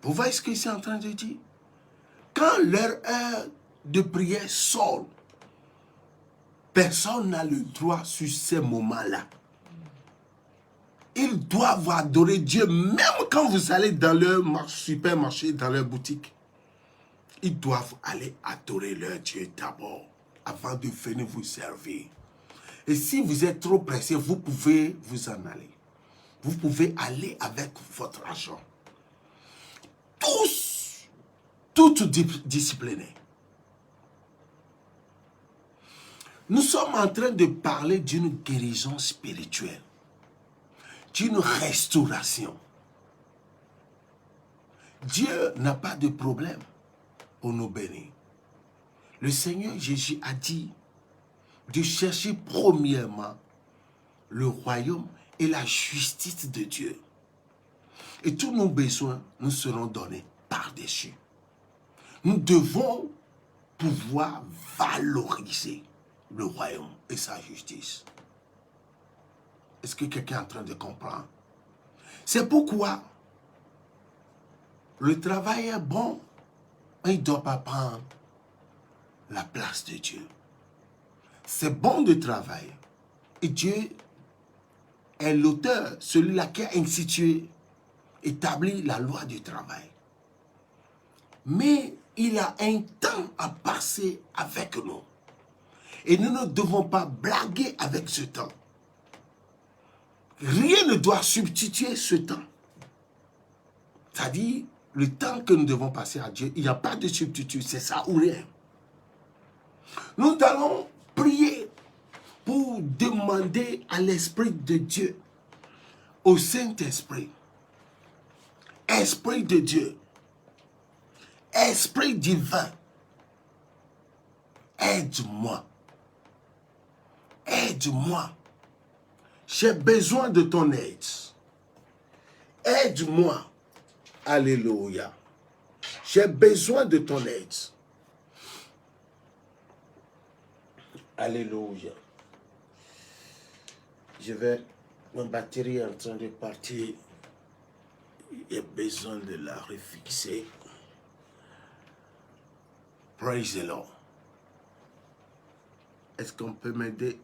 Vous voyez ce que c'est en train de dire? Quand leur heure de prière sonne, personne n'a le droit sur ces moments-là. Ils doivent adorer Dieu, même quand vous allez dans leur supermarché, dans leur boutique. Ils doivent aller adorer leur Dieu d'abord, avant de venir vous servir. Et si vous êtes trop pressé, vous pouvez vous en aller. Vous pouvez aller avec votre argent. Toutes disciplinées. Nous sommes en train de parler d'une guérison spirituelle, d'une restauration. Dieu n'a pas de problème pour nous bénir. Le Seigneur Jésus a dit de chercher premièrement le royaume et la justice de Dieu. Et tous nos besoins nous seront donnés par-dessus. Nous devons pouvoir valoriser le royaume et sa justice. Est-ce que quelqu'un est en train de comprendre? C'est pourquoi le travail est bon, mais il ne doit pas prendre la place de Dieu. C'est bon de travailler. Et Dieu est l'auteur, celui-là qui a institué, établi la loi du travail. Mais il a un temps à passer avec nous. Et nous ne devons pas blaguer avec ce temps. Rien ne doit substituer ce temps. C'est-à-dire, le temps que nous devons passer à Dieu, il n'y a pas de substitut, c'est ça ou rien. Nous allons prier pour demander à l'Esprit de Dieu, au Saint-Esprit, Esprit de Dieu, Esprit divin, aide-moi, aide-moi, j'ai besoin de ton aide, aide-moi, alléluia, j'ai besoin de ton aide, alléluia. Ma batterie est en train de partir. J'ai besoin de la refixer. Praise the Lord. Est-ce qu'on peut m'aider?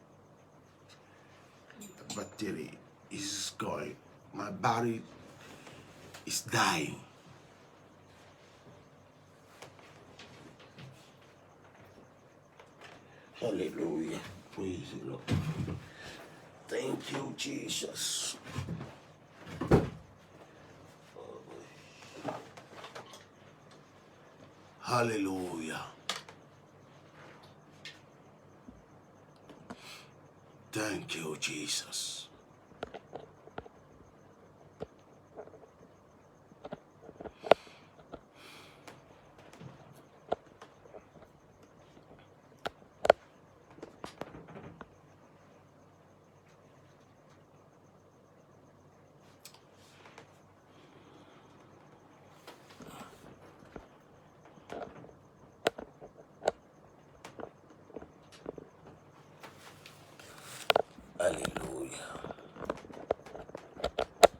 The battery is going. My body is dying. Hallelujah. Praise the Lord. Thank you, Jesus. Hallelujah. Thank you, Jesus. Hallelujah.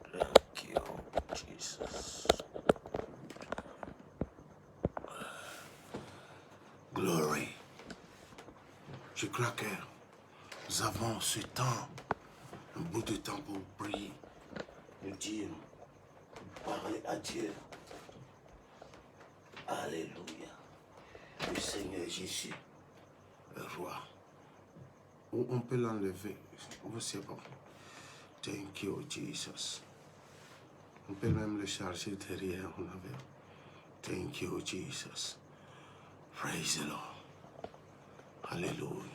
Thank you, Jesus. Glory. Je crois que nous avons ce temps, un bout de temps pour prier, nous dire, parler à Dieu. Alléluia. Le Seigneur Jésus, le roi. Ou on peut l'enlever. C'est bon. Thank you, Jesus. On peut même le charger derrière. On avait. Thank you, Jesus. Praise the Lord. Hallelujah.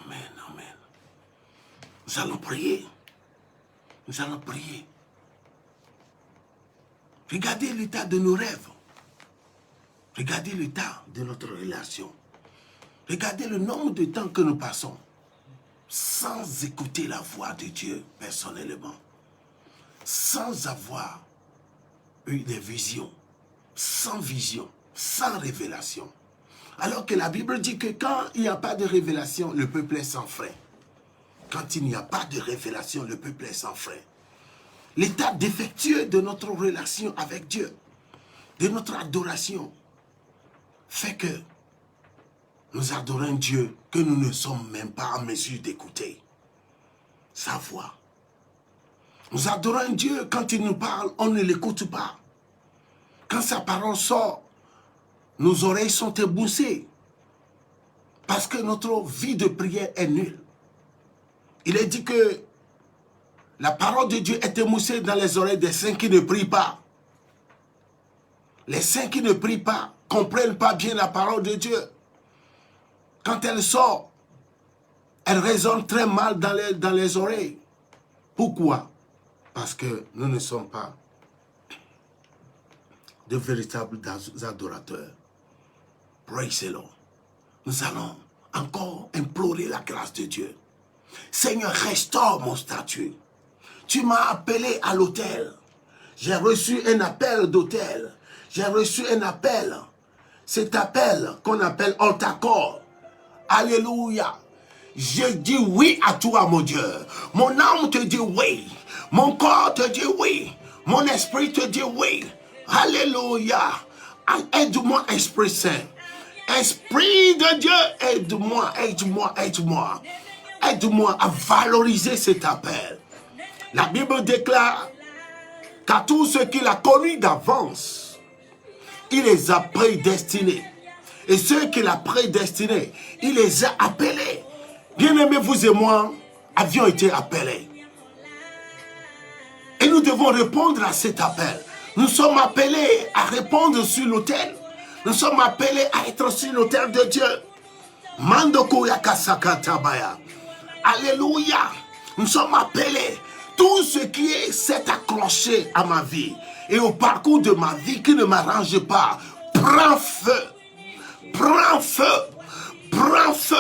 Amen, amen. Nous allons prier. Nous allons prier. Regardez l'état de nos rêves. Regardez l'état de notre relation. Regardez le nombre de temps que nous passons sans écouter la voix de Dieu personnellement. Sans avoir eu des visions. Sans vision. Sans révélation. Alors que la Bible dit que quand il n'y a pas de révélation, le peuple est sans frein. Quand il n'y a pas de révélation, le peuple est sans frein. L'état défectueux de notre relation avec Dieu, de notre adoration, fait que nous adorons Dieu que nous ne sommes même pas en mesure d'écouter sa voix. Nous adorons Dieu quand il nous parle, on ne l'écoute pas. Quand sa parole sort, nos oreilles sont éboussées parce que notre vie de prière est nulle. Il est dit que la parole de Dieu est émoussée dans les oreilles des saints qui ne prient pas. Les saints qui ne prient pas ne comprennent pas bien la parole de Dieu. Quand elle sort, elle résonne très mal dans les oreilles. Pourquoi? Parce que nous ne sommes pas de véritables adorateurs. Praise the Lord. Nous allons encore implorer la grâce de Dieu. Seigneur, restaure mon statut. Tu m'as appelé à l'autel. J'ai reçu un appel d'autel. J'ai reçu un appel. Cet appel qu'on appelle altar-call. Alléluia. Je dis oui à toi, mon Dieu. Mon âme te dit oui. Mon corps te dit oui. Mon esprit te dit oui. Alléluia. Aide-moi, Esprit Saint. Esprit de Dieu, aide-moi, aide-moi, aide-moi. Aide-moi à valoriser cet appel. La Bible déclare qu'à tous ceux qu'il a connus d'avance, il les a prédestinés. Et ceux qu'il a prédestinés, il les a appelés. Bien-aimés, vous et moi avions été appelés. Et nous devons répondre à cet appel. Nous sommes appelés à répondre sur l'autel. Nous sommes appelés à être sur l'autel de Dieu. Mandoko yakasakatabaya. Alléluia. Nous sommes appelés. Tout ce qui s'est accroché à ma vie et au parcours de ma vie qui ne m'arrange pas, prends feu. Prends feu. Prends feu.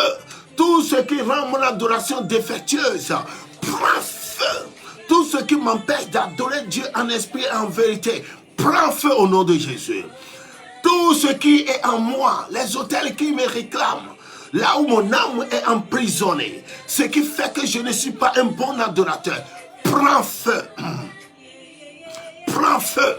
Tout ce qui rend mon adoration défectueuse, prends feu. Tout ce qui m'empêche d'adorer Dieu en esprit et en vérité, prends feu au nom de Jésus. Tout ce qui est en moi, les autels qui me réclament, là où mon âme est emprisonnée, ce qui fait que je ne suis pas un bon adorateur, prends feu. Prends feu.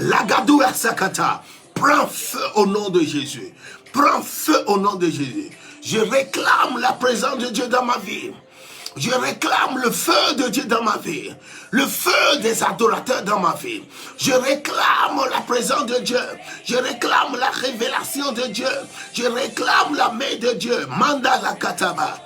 Lagadou Sakata. Prends feu au nom de Jésus. Prends feu au nom de Jésus. Je réclame la présence de Dieu dans ma vie. Je réclame le feu de Dieu dans ma vie. Le feu des adorateurs dans ma vie. Je réclame la présence de Dieu. Je réclame la révélation de Dieu. Je réclame la main de Dieu. Manda la kataba.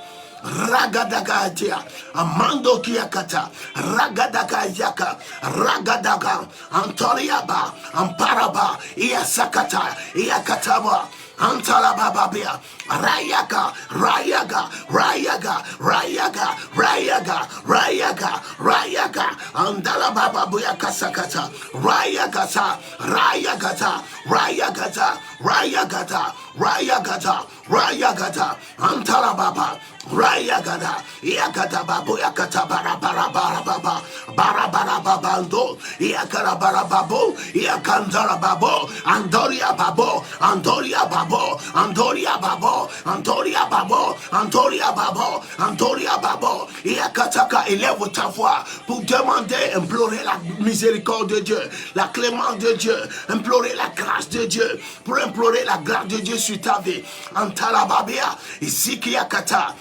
Ragadaga atia, amando kiakata, ragadaga yaka, ragadaga, antoriaba, amparaba, iasakata, iakataba, antalabababia, rayaga, rayaga, rayaga, rayaga, rayaga, rayaga, rayaga, andalabababuya kasakata, rayagata, rayagata, rayagata, rayagata, rayagata, rayagata, antalababa, Rayagada, Yakata Babu, Yakata Barabara Baba, Barabara Babando, Yakara Barababu, Yakandara Babo, Andoria Babo, Andoria Babo, Andoria Babo, Andoria Babo, Andoria Babo, Andoria Babo, Yakataka, élève ta voix pour demander, implorer la miséricorde de Dieu, la clémence de Dieu, implorer la grâce de Dieu, pour implorer la grâce de Dieu sur ta vie. Antalababia, Isiki Yakata.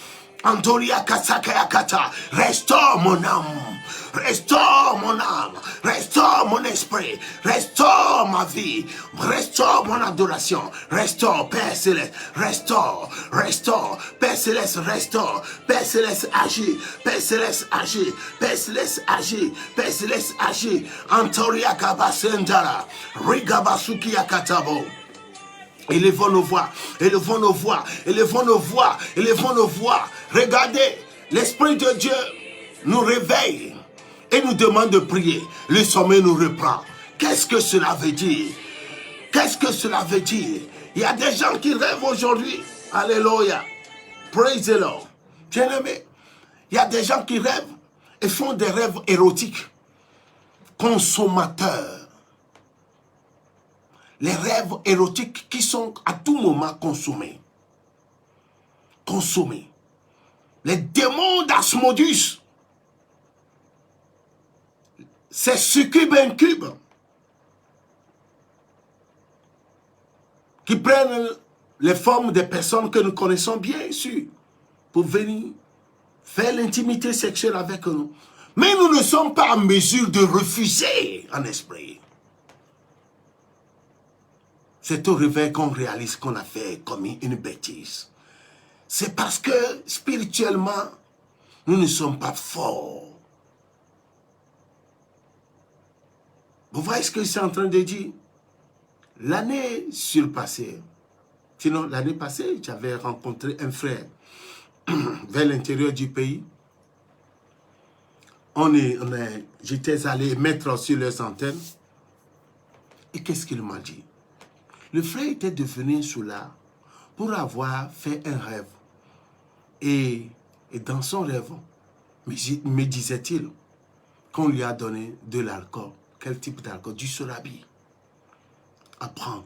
Andoria Kasakayakata, restaure mon âme, restaure mon âme, restaure mon esprit, restaure ma vie, restaure mon adoration, restaure Père Céleste, restaure, restaure, Père Céleste, restaure, Père Céleste agit, Père Céleste agit, Père Céleste agit, Père Céleste agit, Antoria Kabasendara, Rigabasuki Yakatabo. Élevons nos voix, élevons nos voix, élevons nos voix, élevons nos voix. Regardez, l'Esprit de Dieu nous réveille. et nous demande de prier, le sommeil nous reprend. Qu'est-ce que cela veut dire? Qu'est-ce que cela veut dire? Il y a des gens qui rêvent aujourd'hui. Alléluia. Praise the Lord. Bien-aimé, il y a des gens qui rêvent et font des rêves érotiques. Consommateurs. Les rêves érotiques qui sont à tout moment consommés. Consommés. Les démons d'Asmodus. C'est succube incube. Qui prennent les formes des personnes que nous connaissons bien sûr pour venir faire l'intimité sexuelle avec nous. Mais nous ne sommes pas en mesure de refuser en esprit. C'est au réveil qu'on réalise qu'on a fait commis une bêtise. C'est parce que spirituellement, nous ne sommes pas forts. Vous voyez ce que je suis en train de dire? L'année surpassée, sinon l'année passée, j'avais rencontré un frère vers l'intérieur du pays. J'étais allé mettre sur leurs antennes. Et qu'est-ce qu'il m'a dit? Le frère était devenu soulard pour avoir fait un rêve. Et dans son rêve, me disait-il qu'on lui a donné de l'alcool. Quel type d'alcool? Du solabi. À prendre.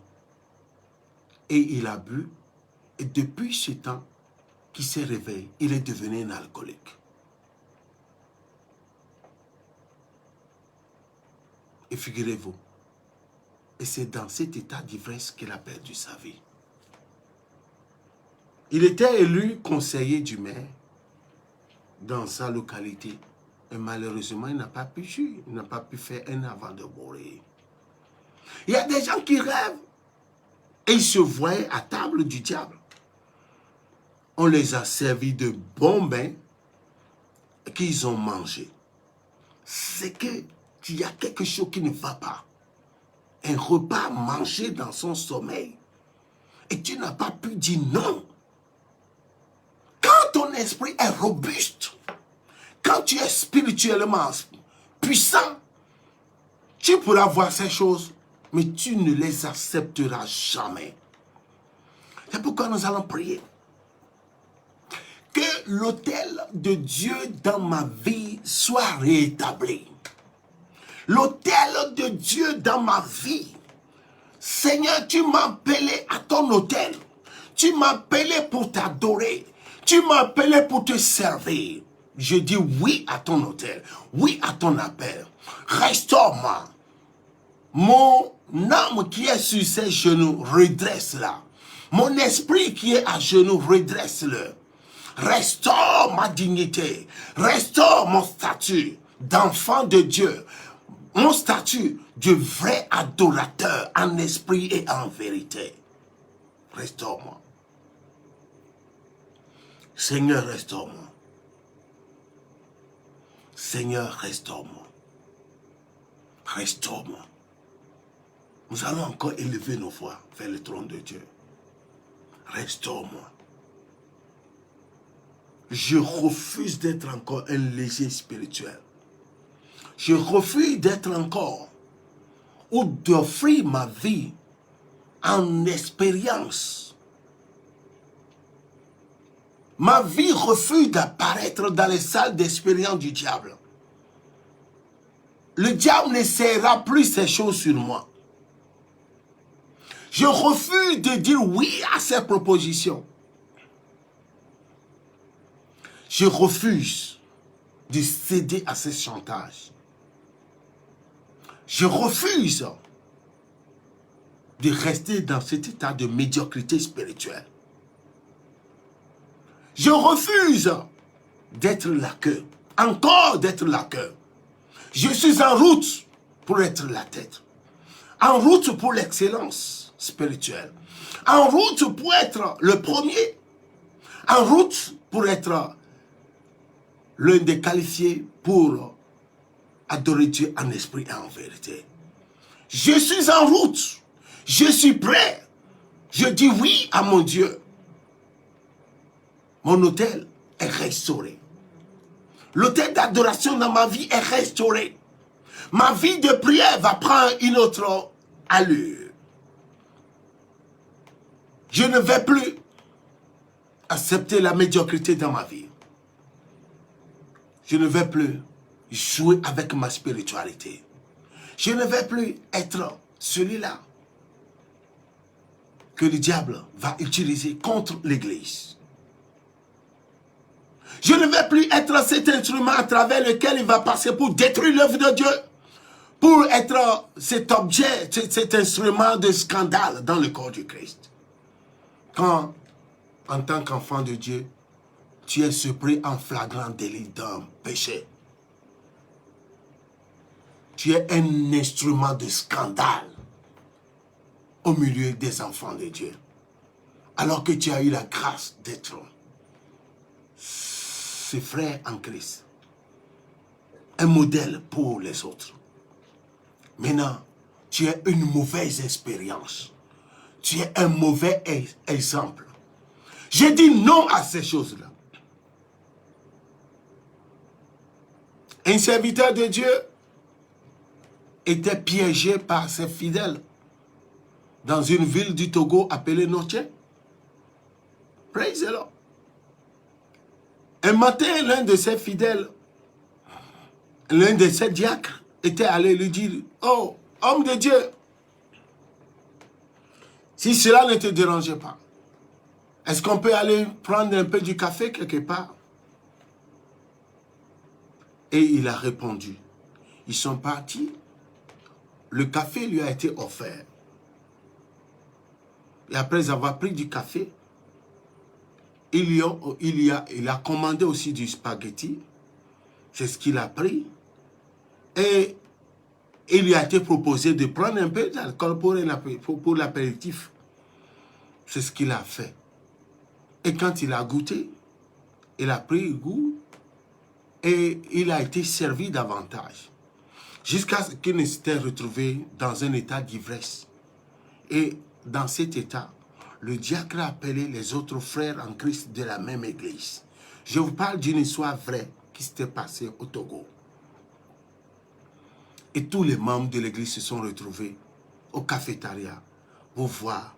Et il a bu. Et depuis ce temps qu'il s'est réveillé, il est devenu un alcoolique. Et figurez-vous, et c'est dans cet état d'ivresse qu'il a perdu sa vie. Il était élu conseiller du maire dans sa localité. Et malheureusement, il n'a pas pu jouer. Il n'a pas pu faire un avant de mourir. Il y a des gens qui rêvent et ils se voyaient à table du diable. On les a servi de bons bains qu'ils ont mangé. C'est qu'il y a quelque chose qui ne va pas. Un repas mangé dans son sommeil et tu n'as pas pu dire non. Quand ton esprit est robuste, quand tu es spirituellement puissant, tu pourras voir ces choses, mais tu ne les accepteras jamais. C'est pourquoi nous allons prier. Que l'autel de Dieu dans ma vie soit rétabli. L'autel de Dieu dans ma vie. Seigneur, tu m'as appelé à ton autel. Tu m'as appelé pour t'adorer. Tu m'as appelé pour te servir. Je dis oui à ton autel. Oui à ton appel. Restaure-moi. Mon âme qui est sur ses genoux, redresse-la. Mon esprit qui est à genoux, redresse-le. Restaure ma dignité. Restaure mon statut d'enfant de Dieu. Mon statut de vrai adorateur en esprit et en vérité. Restaure-moi. Seigneur, restaure-moi. Seigneur, restaure-moi. Restaure-moi. Nous allons encore élever nos voix vers le trône de Dieu. Restaure-moi. Je refuse d'être encore un léger spirituel. Je refuse d'être encore ou d'offrir ma vie en expérience. Ma vie refuse d'apparaître dans les salles d'expérience du diable. Le diable n'essaiera plus ces choses sur moi. Je refuse de dire oui à ces propositions. Je refuse de céder à ces chantages. Je refuse de rester dans cet état de médiocrité spirituelle. Je refuse d'être la queue, encore d'être la queue. Je suis en route pour être la tête. En route pour l'excellence spirituelle. En route pour être le premier. En route pour être l'un des qualifiés pour adorer Dieu en esprit et en vérité. Je suis en route. Je suis prêt. Je dis oui à mon Dieu. Mon autel est restauré. l'autel d'adoration dans ma vie est restauré. Ma vie de prière va prendre une autre allure. Je ne vais plus accepter la médiocrité dans ma vie. Je ne vais plus jouer avec ma spiritualité. Je ne vais plus être celui-là que le diable va utiliser contre l'Église. Je ne vais plus être cet instrument à travers lequel il va passer pour détruire l'œuvre de Dieu, pour être cet objet, cet instrument de scandale dans le corps du Christ. Quand, en tant qu'enfant de Dieu, tu es surpris en flagrant délit d'un péché, tu es un instrument de scandale au milieu des enfants de Dieu. Alors que tu as eu la grâce d'être ce frère en Christ, un modèle pour les autres. Maintenant, tu as une mauvaise expérience. Tu es un mauvais exemple. Je dis non à ces choses-là. Un serviteur de Dieu était piégé par ses fidèles dans une ville du Togo appelée Noche. Praise the Lord. Un matin, l'un de ses fidèles, l'un de ses diacres, était allé lui dire, « Oh, homme de Dieu, si cela ne te dérangeait pas, est-ce qu'on peut aller prendre un peu du café quelque part ?» Et il a répondu. Ils sont partis. Le café lui a été offert. Et après avoir pris du café, il a commandé aussi du spaghetti. C'est ce qu'il a pris. Et il lui a été proposé de prendre un peu d'alcool pour l'apéritif. C'est ce qu'il a fait. Et quand il a goûté, il a pris goût et il a été servi davantage. Jusqu'à ce qu'il ne s'était retrouvé dans un état d'ivresse. Et dans cet état, le diacre a appelé les autres frères en Christ de la même église. Je vous parle d'une histoire vraie qui s'était passée au Togo. Et tous les membres de l'église se sont retrouvés au cafétéria pour voir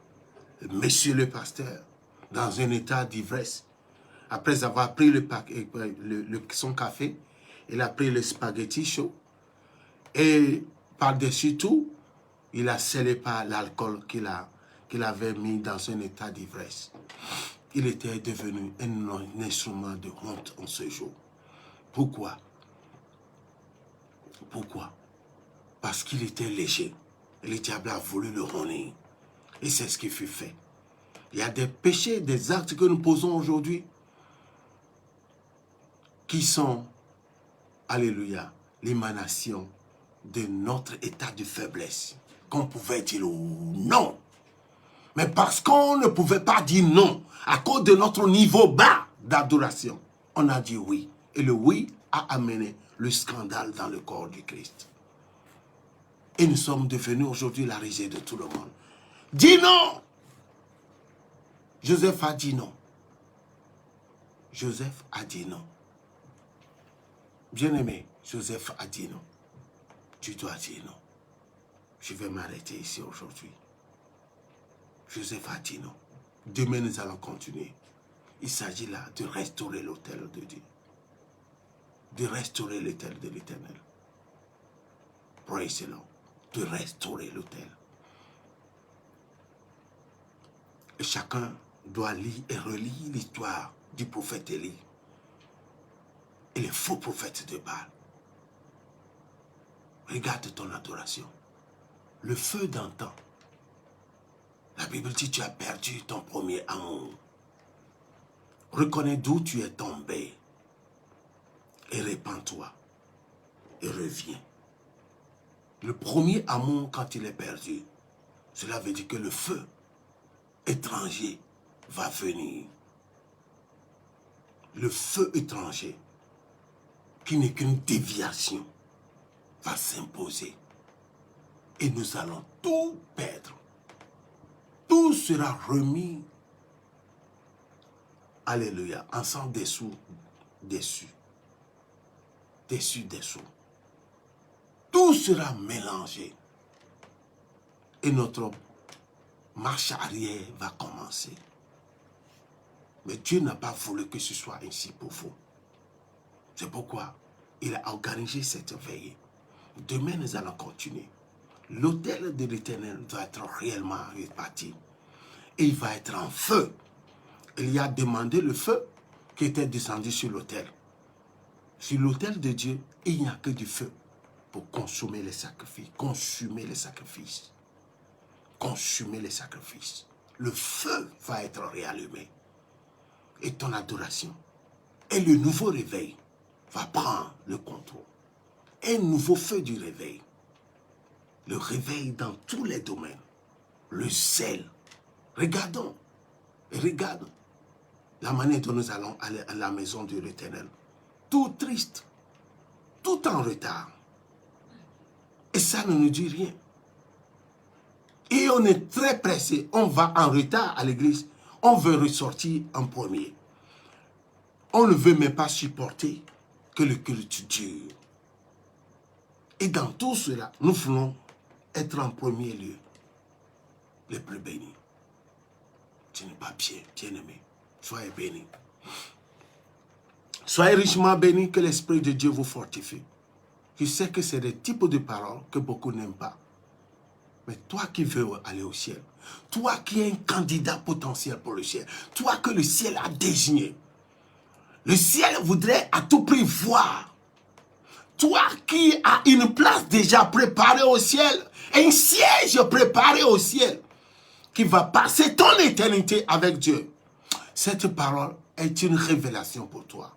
monsieur le pasteur dans un état d'ivresse. Après avoir pris son café, il a pris le spaghetti chaud et par-dessus tout, il a scellé par l'alcool qu'il avait mis dans un état d'ivresse. Il était devenu un instrument de honte en ce jour. Pourquoi? Pourquoi? Parce qu'il était léger. Et le diable a voulu le renier. Et c'est ce qui fut fait. Il y a des péchés, des actes que nous posons aujourd'hui qui sont, alléluia, l'émanation de notre état de faiblesse. Qu'on pouvait dire non. Mais parce qu'on ne pouvait pas dire non, à cause de notre niveau bas d'adoration, on a dit oui. Et le oui a amené le scandale dans le corps du Christ. Et nous sommes devenus aujourd'hui la risée de tout le monde. Dis non! Joseph a dit non. Joseph a dit non. Bien-aimé, Joseph a dit non. Tu dois dire non. Je vais m'arrêter ici aujourd'hui. Joseph a dit non. Demain, nous allons continuer. Il s'agit là de restaurer l'autel de Dieu. De restaurer l'autel de l'Éternel. Praise the Lord. De restaurer l'autel. Et chacun doit lire et relire l'histoire du prophète Élie et les faux prophètes de Baal. Regarde ton adoration. Le feu d'antan. La Bible dit tu as perdu ton premier amour. Reconnais d'où tu es tombé et répands-toi et reviens. Le premier amour, quand il est perdu, cela veut dire que le feu étranger va venir. Le feu étranger, qui n'est qu'une déviation, va s'imposer. Et nous allons tout perdre. Tout sera remis, alléluia, en sang dessous, déçu. dessus dessous. Tout sera mélangé. Et notre marche arrière va commencer. Mais Dieu n'a pas voulu que ce soit ainsi pour vous. C'est pourquoi il a organisé cette veillée. Demain, nous allons continuer. L'autel de l'Éternel doit être réellement réparti. Et il va être en feu. Il y a demandé le feu qui était descendu sur l'autel. Sur l'autel de Dieu, il n'y a que du feu pour consommer les sacrifices. Consumer les sacrifices. Consumer les sacrifices. Le feu va être réallumé. Et ton adoration. Et le nouveau réveil va prendre le contrôle. Un nouveau feu du réveil. Le réveil dans tous les domaines. Le zèle. Regardons. Regarde la manière dont nous allons aller à la maison de l'Éternel. Tout triste. Tout en retard. Et ça ne nous dit rien. Et on est très pressé. On va en retard à l'église. On veut ressortir en premier. On ne veut même pas supporter que le culte dure. Et dans tout cela, nous voulons être en premier lieu, les plus bénis. Ce n'est pas bien, bien-aimé. Soyez bénis. Soyez richement bénis, que l'Esprit de Dieu vous fortifie. Je sais que c'est des types de paroles que beaucoup n'aiment pas. Mais toi qui veux aller au ciel, toi qui es un candidat potentiel pour le ciel, toi que le ciel a désigné, le ciel voudrait à tout prix voir. Toi qui as une place déjà préparée au ciel, un siège préparé au ciel, qui va passer ton éternité avec Dieu. Cette parole est une révélation pour toi.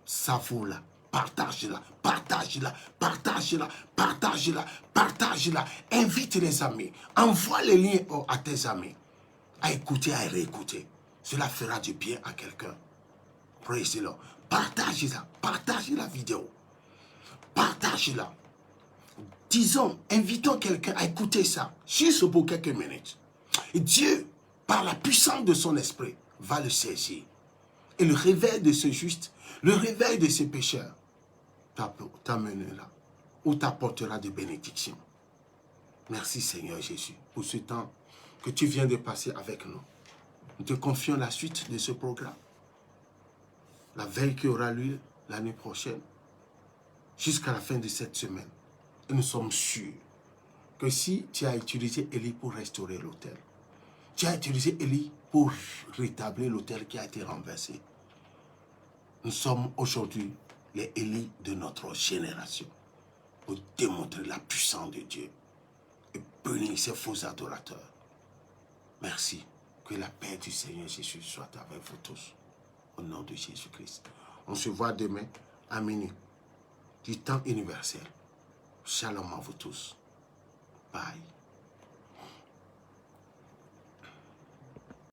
Savoure-la, partage-la, partage-la, partage-la, partage-la, partage-la. Invite les amis, envoie les liens à tes amis, à écouter, à réécouter. Cela fera du bien à quelqu'un. Praise the Lord. Partage-la, partage la vidéo. Partage-la. Disons, invitons quelqu'un à écouter ça, juste pour quelques minutes. Et Dieu, par la puissance de son esprit, va le saisir. Et le réveil de ce juste, le réveil de ce pécheur, t'amènera ou t'apportera des bénédictions. Merci Seigneur Jésus pour ce temps que tu viens de passer avec nous. Nous te confions la suite de ce programme. La veille qui aura lieu l'année prochaine, jusqu'à la fin de cette semaine. Et nous sommes sûrs que si tu as utilisé Élie pour restaurer l'autel, tu as utilisé Élie pour rétablir l'autel qui a été renversé. Nous sommes aujourd'hui les Élie de notre génération pour démontrer la puissance de Dieu et punir ces faux adorateurs. Merci. Que la paix du Seigneur Jésus soit avec vous tous. Au nom de Jésus-Christ. On se voit demain à minuit du temps universel. Shalom à vous tous. Bye.